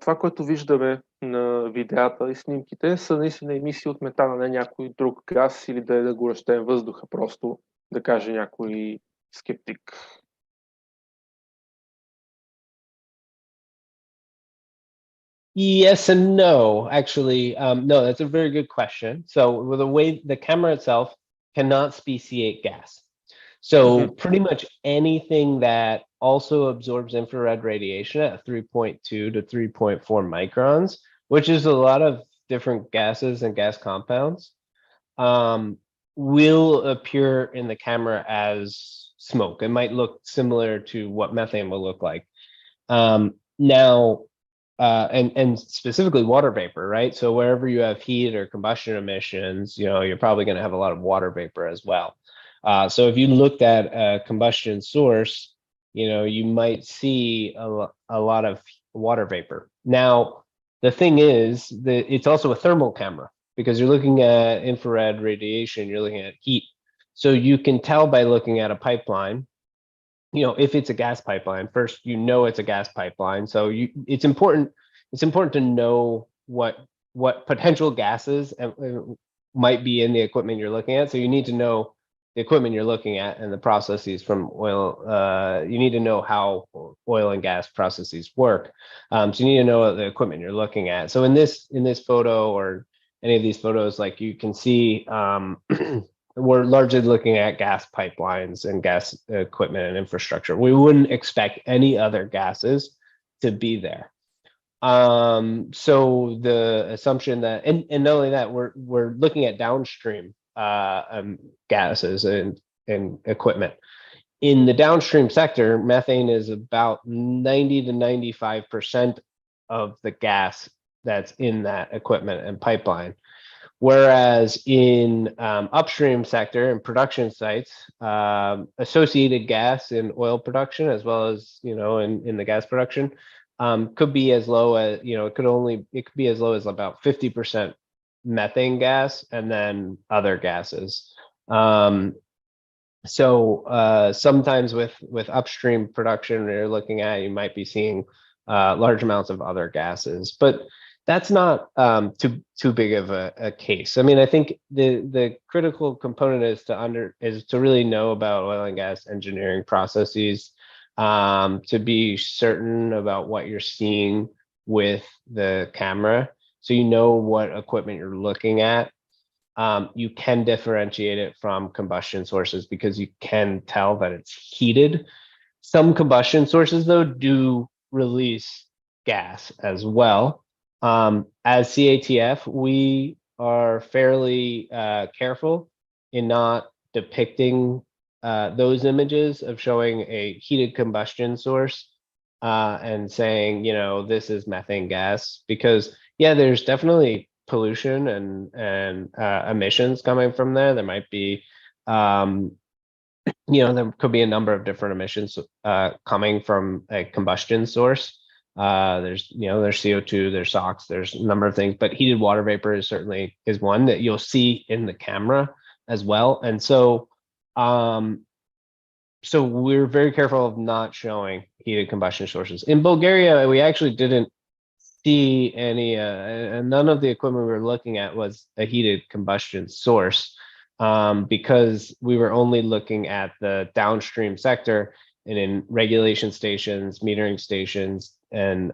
това, което виждаме на видеята и снимките, са наистина емисии от метана, не някой друг газ или да е да горещен въздуха, просто да каже някой скептик. Yes and no, actually. No, that's a very good question. So with the way the camera itself cannot speciate gas. So pretty much anything that also absorbs infrared radiation at 3.2 to 3.4 microns, which is a lot of different gases and gas compounds, will appear in the camera as smoke. It might look similar to what methane will look like. Now, and specifically water vapor, right? So wherever you have heat or combustion emissions, you're probably going to have a lot of water vapor as well. So if you looked at a combustion source, you might see a lot of water vapor. Now, the thing is that it's also a thermal camera because you're looking at infrared radiation, you're looking at heat. So you can tell by looking at a pipeline, if it's a gas pipeline, first, it's a gas pipeline. So it's important to know what potential gases might be in the equipment you're looking at. So you need to know the equipment you're looking at and the processes from oil. You need to know how oil and gas processes work. So you need to know the equipment you're looking at. So in this photo or any of these photos, like you can see, we're largely looking at gas pipelines and gas equipment and infrastructure. We wouldn't expect any other gases to be there. So the assumption that, and not only that, we're looking at downstream gases and equipment. In the downstream sector, methane is about 90 to 95% of the gas that's in that equipment and pipeline. Whereas in upstream sector and production sites, associated gas in oil production, as well as in the gas production, could be as low as it could be as low as about 50% methane gas, and then other gases. So sometimes with upstream production you're looking at, you might be seeing large amounts of other gases, but that's not too big of a case. I mean, I think the critical component is to really know about oil and gas engineering processes, to be certain about what you're seeing with the camera, so you know what equipment you're looking at. You can differentiate it from combustion sources because you can tell that it's heated. Some combustion sources, though, do release gas as well. As CATF, we are fairly careful in not depicting those images of showing a heated combustion source and saying, this is methane gas, because there's definitely pollution and emissions coming from there. There might be, there could be a number of different emissions coming from a combustion source. There's CO2, there's SOx, there's a number of things, but heated water vapor is one that you'll see in the camera as well. And so, so we're very careful of not showing heated combustion sources. In Bulgaria, we actually didn't see any, and none of the equipment we were looking at was a heated combustion source, because we were only looking at the downstream sector and in regulation stations, metering stations, and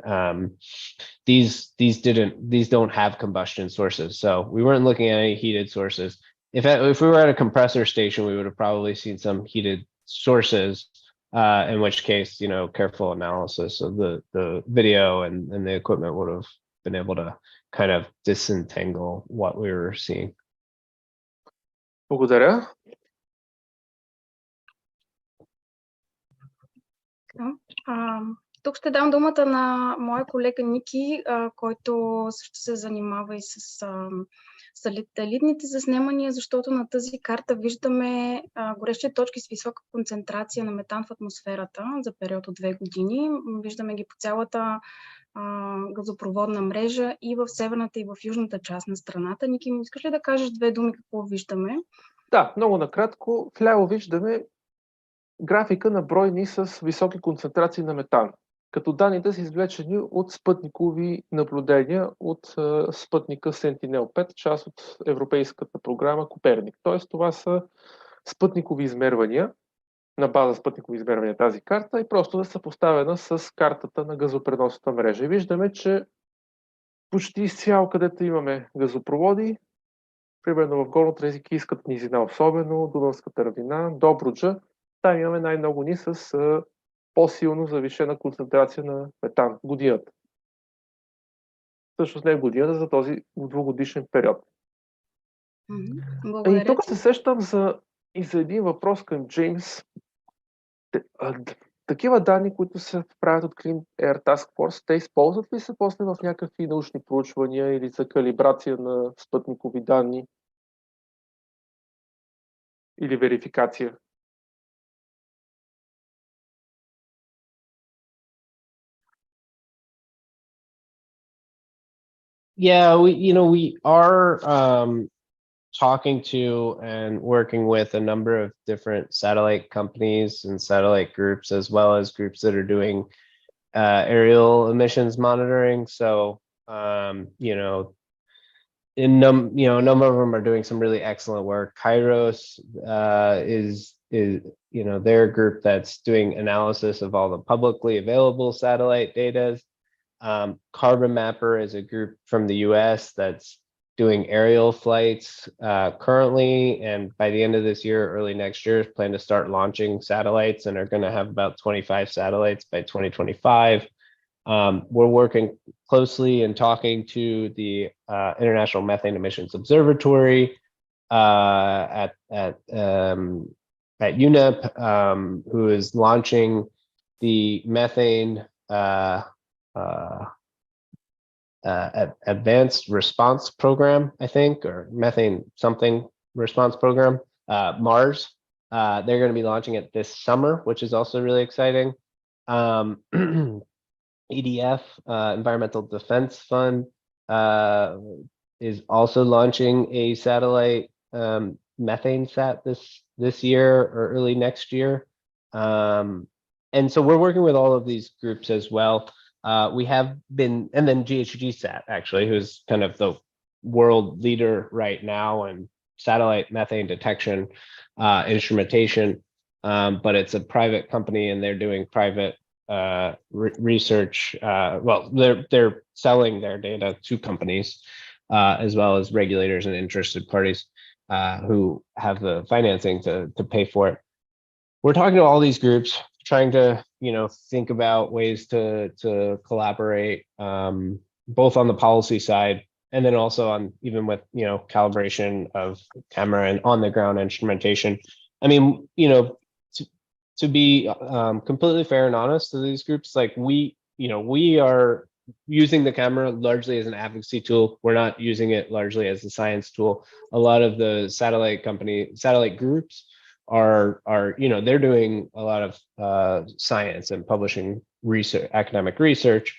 these don't have combustion sources. So we weren't looking at any heated sources. If we were at a compressor station, we would have probably seen some heated sources, in which case, careful analysis of the video and the equipment would have been able to kind of disentangle what we were seeing. Благодаря. Тук ще дам думата на моя колега Ники, който също се занимава и с сателитните заснемания, защото на тази карта виждаме горещи точки с висока концентрация на метан в атмосферата за период от 2 години. Виждаме ги по цялата газопроводна мрежа и в северната и в южната част на страната. Ники, искаш ли да кажеш 2 думи какво виждаме? Да, много накратко. Вляво виждаме графика на бройни с високи концентрации на метан, като данните са извлечени от спътникови наблюдения от спътника Sentinel-5, част от европейската програма Коперник. Тоест това са спътникови измервания, на база спътникови измервания тази карта и просто да са поставена с картата на газопреносната мрежа. И виждаме, че почти изцяло, където имаме газопроводи, примерно в Горно-Трезикийската низина, особено Дунавската равнина, Добруджа, там имаме най-много ни с по-силно завишена концентрация на метан годината. Всъщност не е годината, за този 2-годишен период. И тук се сещам за един въпрос към Джеймс. Такива данни, които се правят от Clean Air Task Force, те използват ли се после в някакви научни проучвания или за калибрация на спътникови данни или верификация? Yeah, we are talking to and working with a number of different satellite companies and satellite groups, as well as groups that are doing aerial emissions monitoring. So, a number of them are doing some really excellent work. Kairos is their group that's doing analysis of all the publicly available satellite data. Carbon Mapper is a group from the US that's doing aerial flights currently, and by the end of this year, early next year, plan to start launching satellites and are going to have about 25 satellites by 2025. We're working closely and talking to the International Methane Emissions Observatory at UNEP, who is launching the methane advanced response program, I think, or methane something response program, Mars. They're going to be launching it this summer, which is also really exciting. EDF, Environmental Defense Fund, is also launching a satellite methane sat this year or early next year. And so we're working with all of these groups as well. We have been, and then GHGSat actually, who's kind of the world leader right now in satellite methane detection instrumentation, but it's a private company and they're doing private research. Well, they're selling their data to companies as well as regulators and interested parties who have the financing to pay for it. We're talking to all these groups, trying to think about ways to collaborate, both on the policy side and then also on even with calibration of camera and on the ground instrumentation. I mean, to be completely fair and honest to these groups, like we are using the camera largely as an advocacy tool. We're not using it largely as a science tool. A lot of the satellite groups are they're doing a lot of science and publishing research, academic research.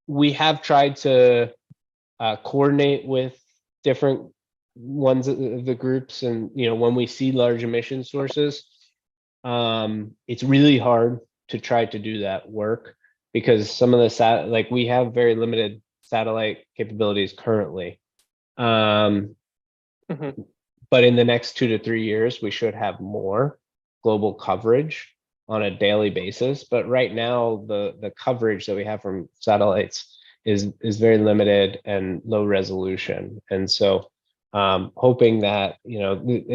We have tried to coordinate with different ones of the groups, and when we see large emission sources, it's really hard to try to do that work because some of the we have very limited satellite capabilities currently. But in the next 2 to 3 years, we should have more global coverage on a daily basis. But right now, the coverage that we have from satellites is very limited and low resolution. And so hoping that,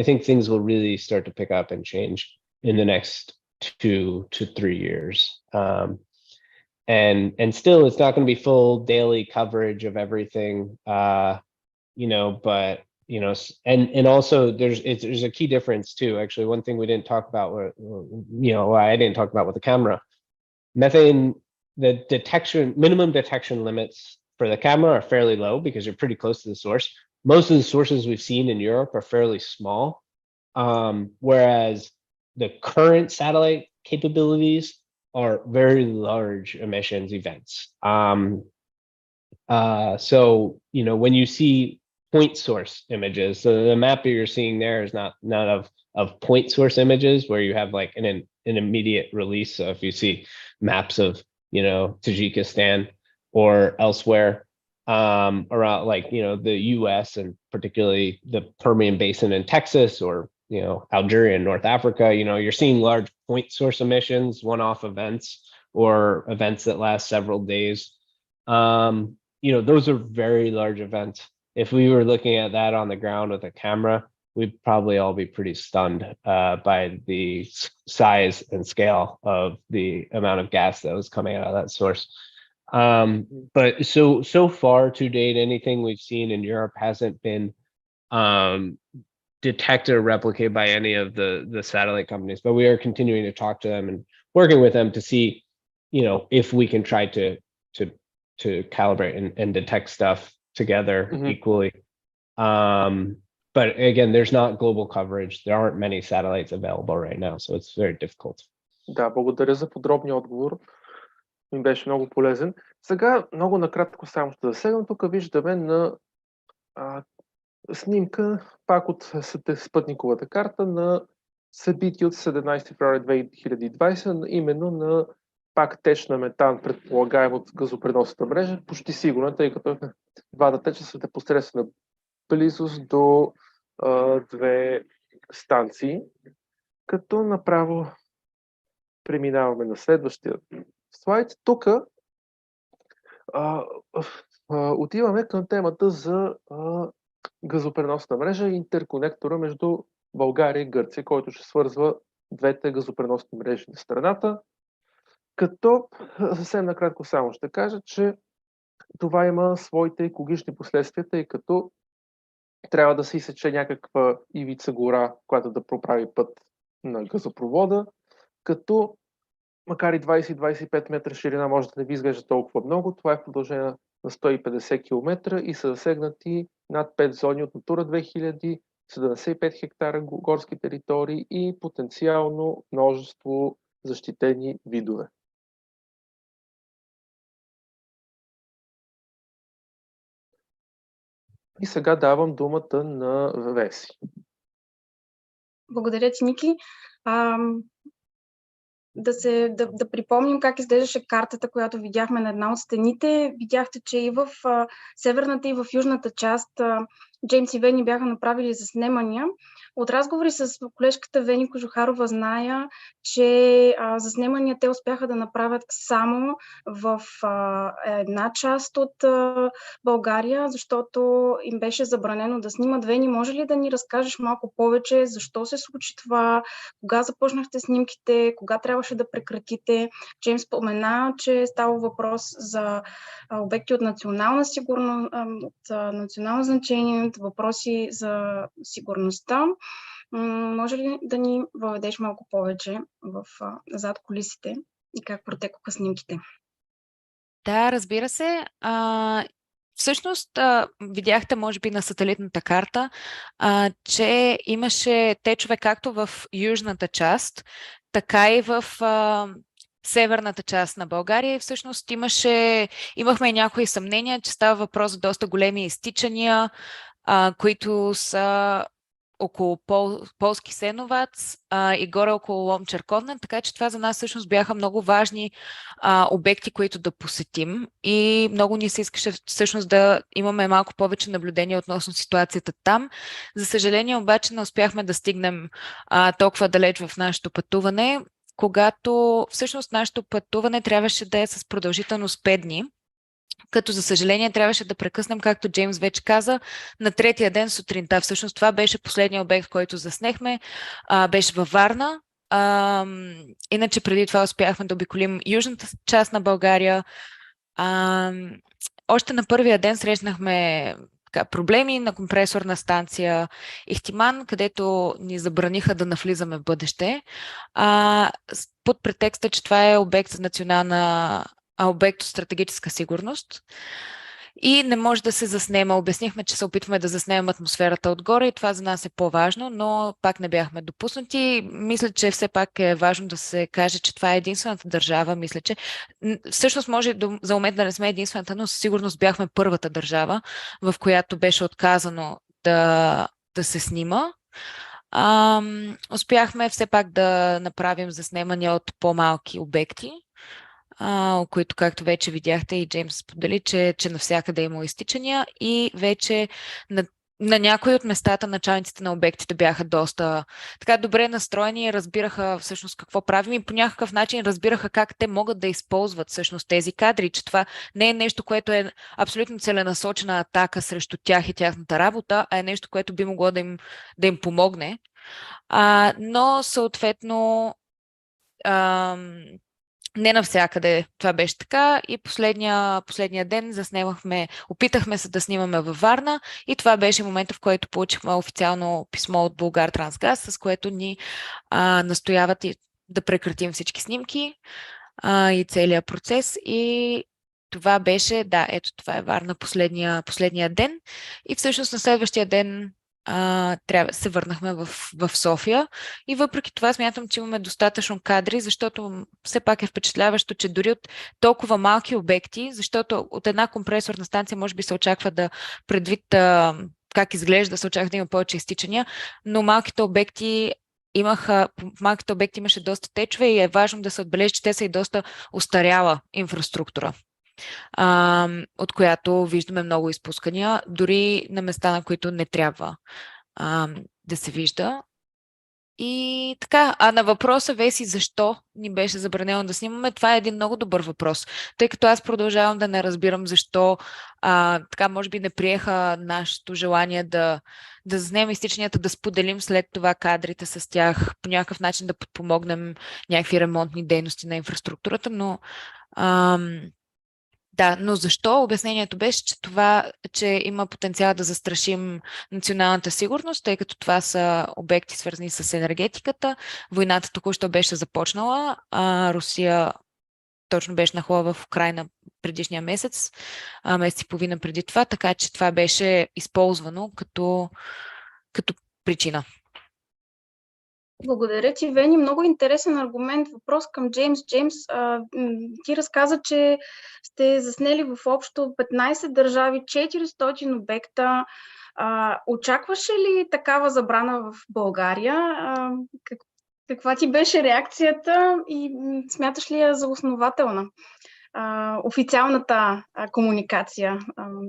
I think things will really start to pick up and change in the next 2 to 3 years. And still, it's not going to be full daily coverage of everything, but and also there's a key difference too. Actually, one thing we didn't talk about, I didn't talk about with the camera, methane, the minimum detection limits for the camera are fairly low because you're pretty close to the source. Most of the sources we've seen in Europe are fairly small, whereas the current satellite capabilities are very large emissions events. So, when you see point source images, so the map that you're seeing there is not of point source images where you have like an immediate release. So if you see maps of, Tajikistan or elsewhere around the US and particularly the Permian Basin in Texas or, Algeria and North Africa, you're seeing large point source emissions, one-off events or events that last several days. Those are very large events. If we were looking at that on the ground with a camera, we'd probably all be pretty stunned by the size and scale of the amount of gas that was coming out of that source. But so far to date, anything we've seen in Europe hasn't been detected or replicated by any of the satellite companies, but we are continuing to talk to them and working with them to see, if we can try to calibrate and detect stuff together equally. But again, there's not global coverage. There aren't many satellites available right now, so it's very difficult. Да, благодаря за подробния отговор. Ми беше много полезен. Сега много накратко само ще засегна. Тук виждаме на снимка пак от спътниковата карта на събитие от 17 февруари 2020, именно на пак теч на метан, предполагаем от газопреносната мрежа, почти сигурно, тъй като двата теча са в непосредствена близост до две станции, като направо преминаваме на следващия слайд. Тук отиваме към темата за газопреносна мрежа и интерконектора между България и Гърция, който ще свързва двете газопреносни мрежи на страната. Като съвсем накратко само ще кажа, че това има своите екологични последствия, тъй като трябва да се изсече някаква ивица гора, която да проправи път на газопровода, като макар и 20-25 метра ширина може да не ви изглежда толкова много, това е в продължение на 150 км и са засегнати над 5 зони от Натура 2000, 75 хектара горски територии и потенциално множество защитени видове. И сега давам думата на Веси. Благодаря ти, Ники. Да припомним как изглеждаше картата, която видяхме на една от стените. Видяхте, че и в северната и в южната част Джеймс и Вени бяха направили заснемания. От разговори с колежката Вени Кожухарова зная, че заснемания те успяха да направят само в една част от България, защото им беше забранено да снимат. Вени, може ли да ни разкажеш малко повече защо се случи това, кога започнахте снимките, кога трябваше да прекратите? Джеймс спомена, че става въпрос за обекти от национално значение, въпроси за сигурността. Може ли да ни въведеш малко повече в зад кулисите и как протекоха снимките? Да, разбира се. Всъщност, видяхте, може би, на сателитната карта, че имаше течове както в южната част, така и в северната част на България. И всъщност имахме някои съмнения, че става въпрос за доста големи изтичания, които са около Полски Сеновац и горе около Лом Черковна, така че това за нас всъщност бяха много важни обекти, които да посетим и много ни се искаше всъщност да имаме малко повече наблюдение относно ситуацията там. За съжаление обаче не успяхме да стигнем толкова далеч в нашето пътуване, когато всъщност нашето пътуване трябваше да е с продължителност 5 дни. Като за съжаление трябваше да прекъснем, както Джеймс вече каза, на третия ден сутринта. Всъщност това беше последния обект, който заснехме. Беше във Варна. Иначе преди това успяхме да обиколим южната част на България. Още на първия ден срещнахме проблеми на компресорна станция Ихтиман, където ни забраниха да навлизаме в бъдеще. Под претекста, че това е обект за национална обект от стратегическа сигурност и не може да се заснема. Обяснихме, че се опитваме да заснемем атмосферата отгоре и това за нас е по-важно, но пак не бяхме допуснати. Мисля, че все пак е важно да се каже, че това е единствената държава. Мисля, че всъщност може за момент да не сме единствената, но със сигурност бяхме първата държава, в която беше отказано да се снима. Успяхме все пак да направим заснемания от по-малки обекти, които, както вече видяхте и Джеймс сподели, че навсякъде има изтичания и вече на някои от местата началниците на обектите бяха доста така добре настроени, разбираха всъщност какво правим и по някакъв начин разбираха как те могат да използват всъщност тези кадри, че това не е нещо, което е абсолютно целенасочена атака срещу тях и тяхната работа, а е нещо, което би могло да им помогне. Но съответно не навсякъде това беше така и последния ден опитахме се да снимаме във Варна и това беше момента, в който получихме официално писмо от Булгартрансгаз, с което ни настояват да прекратим всички снимки и целият процес и това беше, ето това е Варна последния ден и всъщност на следващия ден се върнахме в София и въпреки това смятам, че имаме достатъчно кадри, защото все пак е впечатляващо, че дори от толкова малки обекти, защото от една компресорна станция може би се очаква да предвид как изглежда, се очаква да има повече изтичания, но малките обекти имаше доста течове и е важно да се отбележи, че те са и доста устаряла инфраструктура, от която виждаме много изпускания, дори на места, на които не трябва да се вижда. И така, на въпроса Веси защо ни беше забранено да снимаме, това е един много добър въпрос, тъй като аз продължавам да не разбирам защо така може би не приеха нашето желание да заснемем изтичанията, да споделим след това кадрите с тях, по някакъв начин да подпомогнем някакви ремонтни дейности на инфраструктурата, но но защо? Обяснението беше, че има потенциал да застрашим националната сигурност, тъй като това са обекти свързани с енергетиката. Войната току-що беше започнала, Русия точно беше нахлула в Украйна предишния месец и половина преди това, така че това беше използвано като причина. Благодаря ти, Вени. Много интересен аргумент. Въпрос към Джеймс. Джеймс, ти разказа, че сте заснели в общо 15 държави, 400 обекта. Очакваше ли такава забрана в България? Каква ти беше реакцията и смяташ ли я за основателна? Официалната комуникация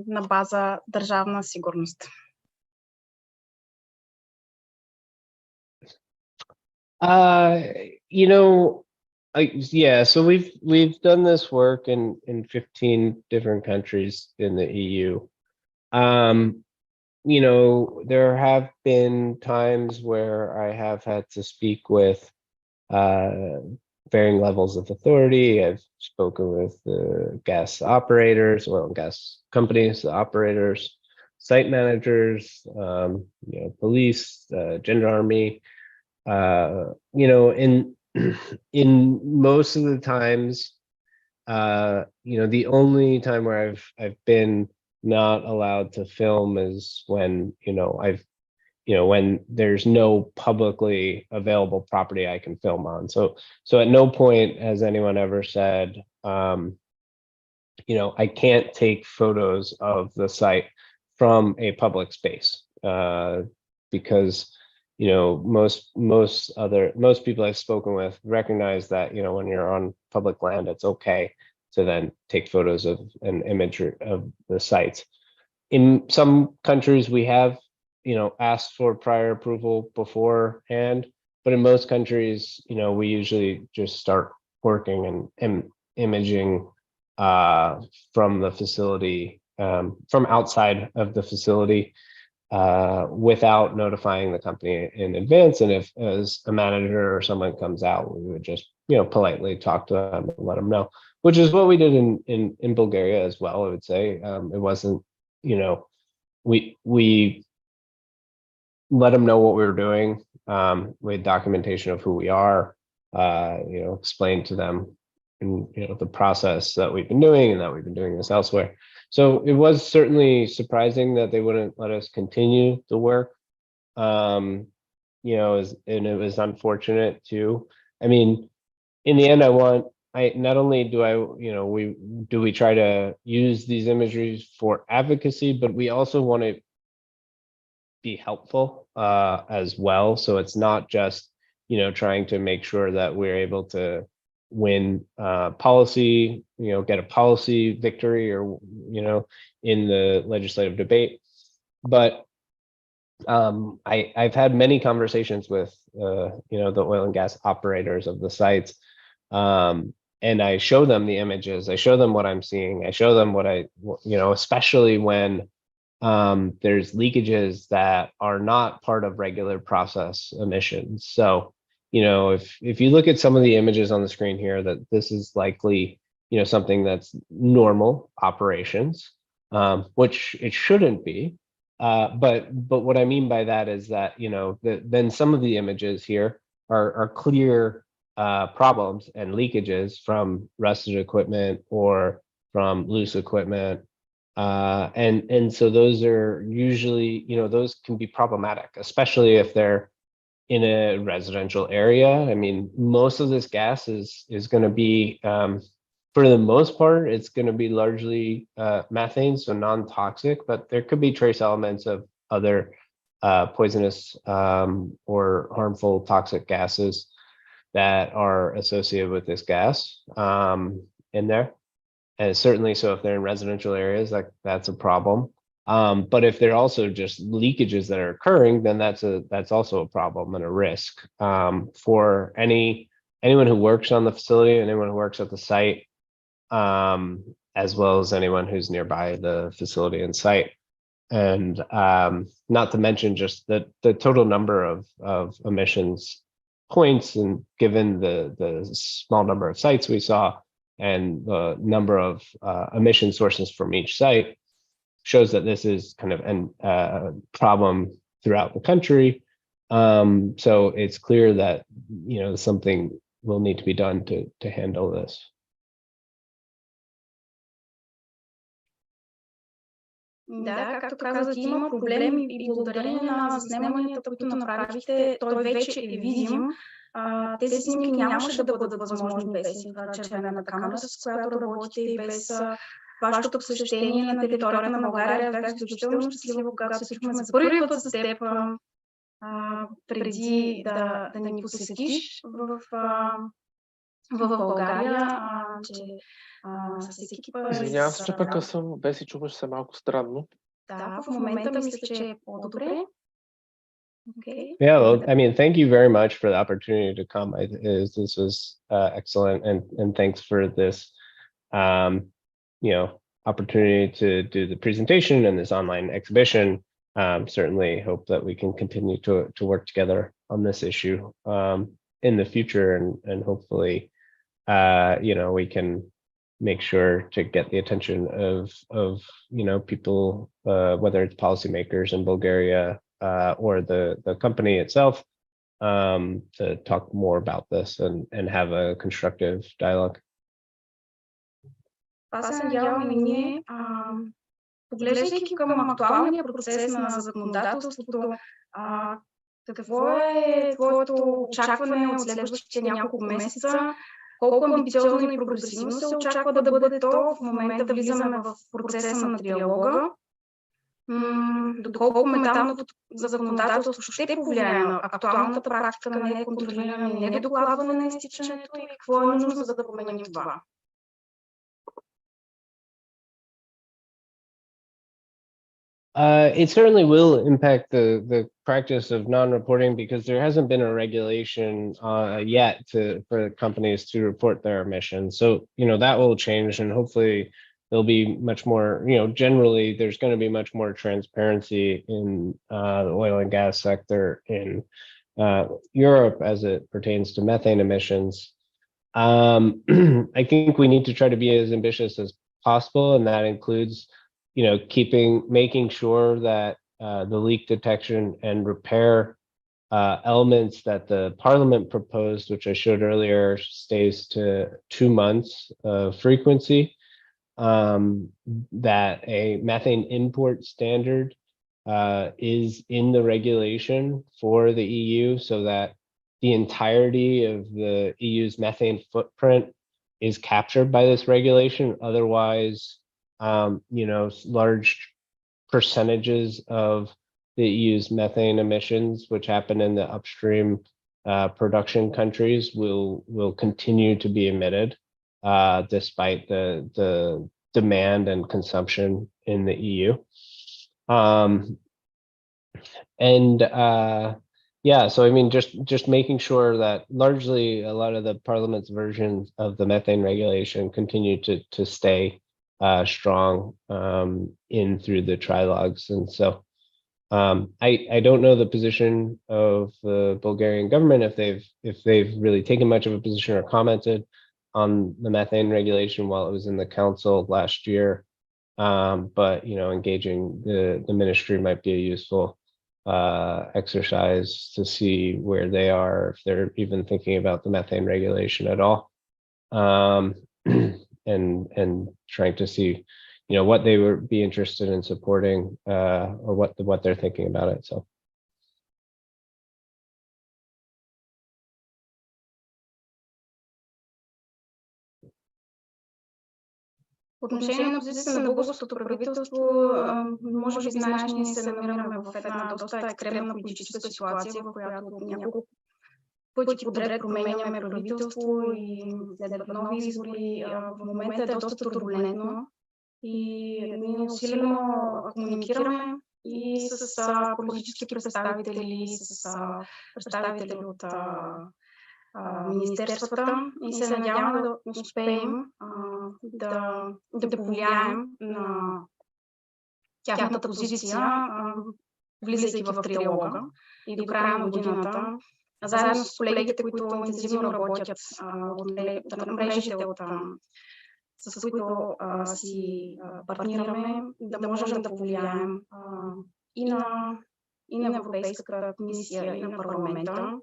на база държавна сигурност. So we've done this work in 15 different countries in the EU. There have been times where I have had to speak with varying levels of authority. I've spoken with the gas operators, oil and gas companies, the operators, site managers, police, gendarmerie. In most of the times, the only time where I've been not allowed to film is when, when there's no publicly available property I can film on. So at no point has anyone ever said, I can't take photos of the site from a public space, because most people I've spoken with recognize that, when you're on public land, it's okay to then take photos of an image of the sites. In some countries, we have, asked for prior approval beforehand, but in most countries, we usually just start working and imaging from the facility, from outside of the facility, without notifying the company in advance. And if as a manager or someone comes out, we would just, politely talk to them and let them know, which is what we did in Bulgaria as well, I would say. It wasn't, we let them know what we were doing. We had documentation of who we are, explained to them, and the process that we've been doing and that we've been doing this elsewhere. So it was certainly surprising that they wouldn't let us continue the work. And it was unfortunate too. I mean, in the end, not only do we try to use these imageries for advocacy, but we also want to be helpful as well. So it's not just, trying to make sure that we're able to win policy, get a policy victory or, in the legislative debate. But I've had many conversations with, the oil and gas operators of the sites. And I show them the images, I show them what I'm seeing, I show them what especially when there's leakages that are not part of regular process emissions. So, if you look at some of the images on the screen here, that this is likely, something that's normal operations, which it shouldn't be. But what I mean by that is that, then some of the images here are clear problems and leakages from rusted equipment or from loose equipment. And so those are usually, those can be problematic, especially if they're in a residential area. I mean, most of this gas is going to be, for the most part, it's going to be largely methane, so non-toxic, but there could be trace elements of other poisonous or harmful toxic gases that are associated with this gas in there. And certainly, so if they're in residential areas, that's a problem. But if they're also just leakages that are occurring, then that's also a problem and a risk for anyone who works on the facility, anyone who works at the site, as well as anyone who's nearby the facility and site. And not to mention just the total number of emissions points, and given the small number of sites we saw and the number of emission sources from each site, shows that this is kind of a problem throughout the country. So it's clear that something will need to be done to handle this. Да, както казах, има проблем и благодарение на заснеманията, които направихте, той вече е видим. Тези снимки нямаше да бъдат възможни без инфрачервената камера, с която работите, и без вашето посещение на територията на България. Аз бях изключително щастлива, когато се чухме за първи път с теб, преди да ни посетиш в България, че с екипа... Извинявам се, че прекъсвам, Веси, чуваш се малко странно. Да, в момента мисля, че е по-добре. Okay. Yeah, well, I mean, thank you very much for the opportunity to come. This was excellent, and thanks for this, opportunity to do the presentation and this online exhibition. Certainly hope that we can continue to work together on this issue in the future, and hopefully, we can make sure to get the attention of people, whether it's policymakers in Bulgaria or the company itself, to talk more about this and have a constructive dialogue. Това се надявам и ние, поглеждайки към актуалния процес на законодателството, какво е твоето очакване от следващите няколко месеца? Колко амбициозно и прогресивно се очаква да бъде то? В момента влизаме в процеса на триалога. доколко метановото законодателство ще повлияе на актуалната практика на неконтролиране и недокладване на изтичането и какво е нужно, за да променим това? It certainly will impact the practice of non-reporting because there hasn't been a regulation yet for companies to report their emissions. So, that will change, and hopefully there'll be much more, generally there's going to be much more transparency in the oil and gas sector in Europe as it pertains to methane emissions. I think we need to try to be as ambitious as possible, and that includes making sure that the leak detection and repair elements that the Parliament proposed, which I showed earlier, stays to 2 months of frequency, that a methane import standard is in the regulation for the EU so that the entirety of the EU's methane footprint is captured by this regulation. Otherwise, large percentages of the EU's methane emissions, which happen in the upstream production countries, will continue to be emitted despite the demand and consumption in the EU. So I mean, just making sure that largely a lot of the Parliament's versions of the methane regulation continue to stay strong in through the trilogues. And so I don't know the position of the Bulgarian government, if they've really taken much of a position or commented on the methane regulation while it was in the council last year. But engaging the ministry might be a useful exercise to see where they are, if they're even thinking about the methane regulation at all. And trying to see, what they would be interested in supporting, or what they're thinking about it. So. По отношение на позицията на българското правителство, може би знаеш, ние се намираме в една доста екстремна политическа ситуация, в която няколко пъти подред променяме правителство и следват нови избори. В момента е доста турбулентно и ние усилено комуникираме и с политически представители, с представители от министерствата и се надяваме да успеем да повлияем на тяхната позиция, влизайки в триалога и до края на годината, заедно с колегите, които интензивно работят от мрежите, с които си партнираме, да можем да повлияем и на Европейската комисия, и на парламента,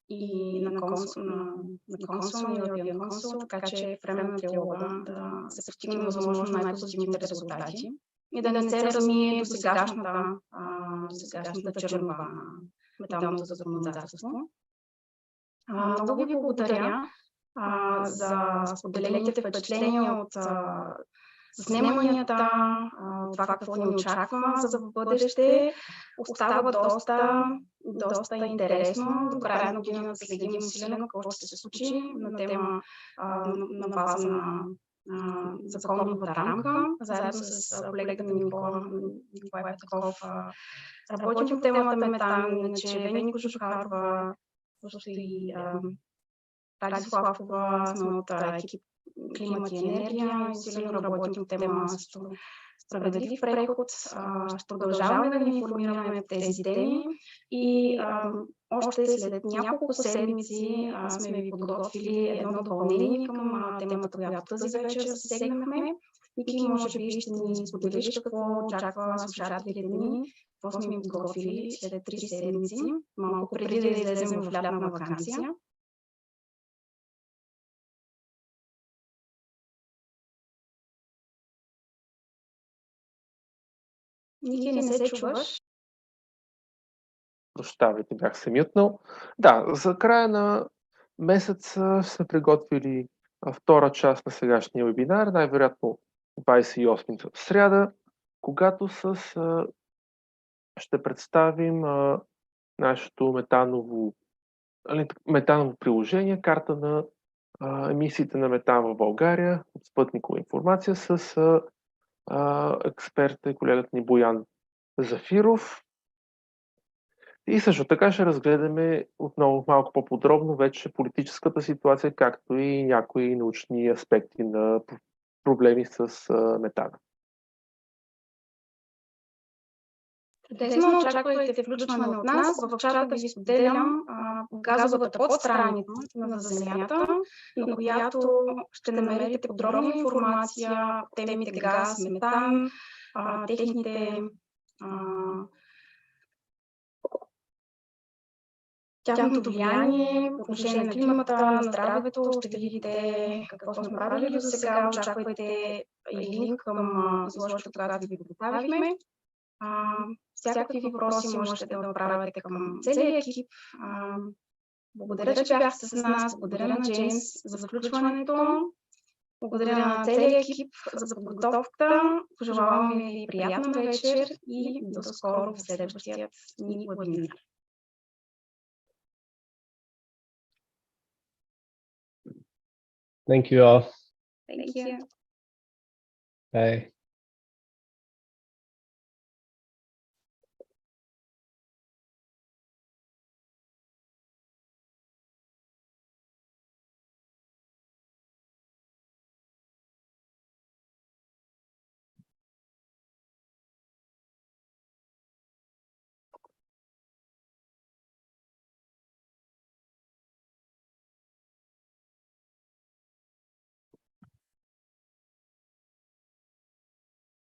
и на консул, на European консул, така че в време на триалога да се постигне възможно най-позитивните резултати и да не се размие до сегашната чернова на металното законодателство. Много ви благодаря за споделените впечатления от заснеманията, това какво ни очаква за бъдеще. Остава доста интересно. До края на годината следим усилено какво ще се случи на тема на база на законовата рамка. Заедно с колегата ми Николай Петков работим по темата метан, иначе Вени Кожухарова, също и Ради Славкова, сме от екип климат и енергия. Усилено работим по тема справедлив преход. Ще продължаваме да ви информираме в тези теми и още след няколко седмици сме ви подготвили едно допълнение към темата, която тази вечер засегнахме. Ники, може би ще ни споделиш какво очаква слушателите ни, какво сме подготвили след 3 седмици, малко преди да излезем в лятна ваканция. Ники, не се чуваш? Прощавайте, бях се мютнал. Да, за края на месеца сме приготвили втора част на сегашния вебинар, най-вероятно 28 сряда. когато ще представим нашето метаново приложение, карта на емисиите на метан в България от спътникова информация с експерта и колегата ни Боян Зафиров. И също така ще разгледаме отново малко по-подробно вече политическата ситуация, както и някои научни аспекти на проблеми с метана. Чудесно, очаквайте включване от нас. В чата ви споделям газовата подстраница на Земята, на която ще намерите подробна информация по темите газ, метан, техните тяхното влияние по отношение на климата, на здравето. Ще видите какво сме правили до сега. Очаквайте и линк към изложбата, която ви представихме. Всякакви въпроси можете да отправяте към целия екип. Благодаря, че бяхте с нас. Благодаря на Джеймс за включването. Благодаря на целия екип за подготовката. Пожелавам ви приятна вечер и до скоро в следващия ни вебинар. Thank you all. Thank you. Bye.